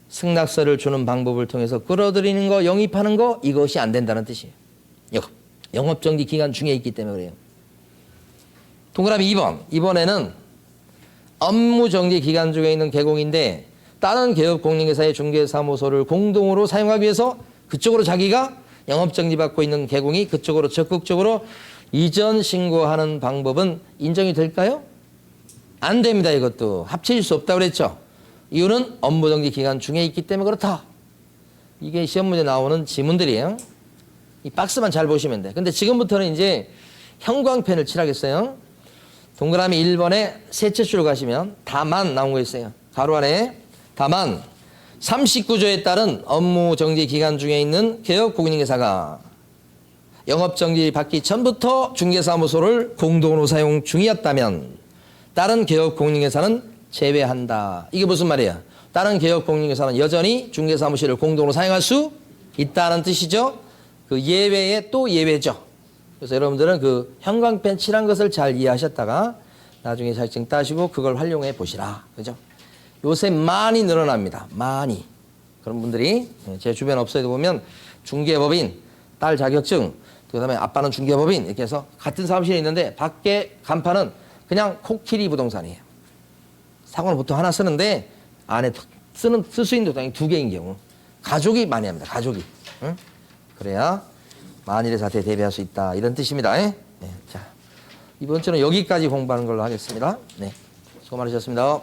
승낙서를 주는 방법을 통해서 끌어들이는 거, 영입하는 거 이것이 안 된다는 뜻이에요. 영업정지 기간 중에 있기 때문에 그래요. 동그라미 2번. 이번에는 업무정지 기간 중에 있는 개공인데 다른 개업공인회사의 중개사무소를 공동으로 사용하기 위해서 그쪽으로 자기가 영업정지 받고 있는 개공이 그쪽으로 적극적으로 이전 신고하는 방법은 인정이 될까요? 안 됩니다. 이것도 합쳐질 수 없다고 그랬죠. 이유는 업무정지 기간 중에 있기 때문에 그렇다. 이게 시험 문제 나오는 지문들이에요. 이 박스만 잘 보시면 돼. 근데 지금부터는 이제 형광펜을 칠하겠어요. 동그라미 1번에 셋째 줄 가시면 다만 나온 거 있어요. 가로 안에 다만 39조에 따른 업무정지 기간 중에 있는 개업공인회사가 영업정지 받기 전부터 중개사무소를 공동으로 사용 중이었다면 다른 개업공인회사는 제외한다. 이게 무슨 말이야? 다른 개업공인회사는 여전히 중개사무실을 공동으로 사용할 수 있다는 뜻이죠. 그 예외에 또 예외죠. 그래서 여러분들은 그 형광펜 칠한 것을 잘 이해하셨다가 나중에 자격증 따시고 그걸 활용해 보시라. 그죠? 요새 많이 늘어납니다. 많이. 그런 분들이 제 주변 업소에도 보면 중개법인, 딸 자격증, 그다음에 아빠는 중개법인 이렇게 해서 같은 사무실에 있는데 밖에 간판은 그냥 코끼리 부동산이에요. 사고는 보통 하나 쓰는데 안에 쓸 수 있는 도장이 2개인 경우. 가족이 많이 합니다. 가족이. 응? 그래야 만일의 사태에 대비할 수 있다. 이런 뜻입니다. 네. 자, 이번 주는 여기까지 공부하는 걸로 하겠습니다. 네. 수고 많으셨습니다.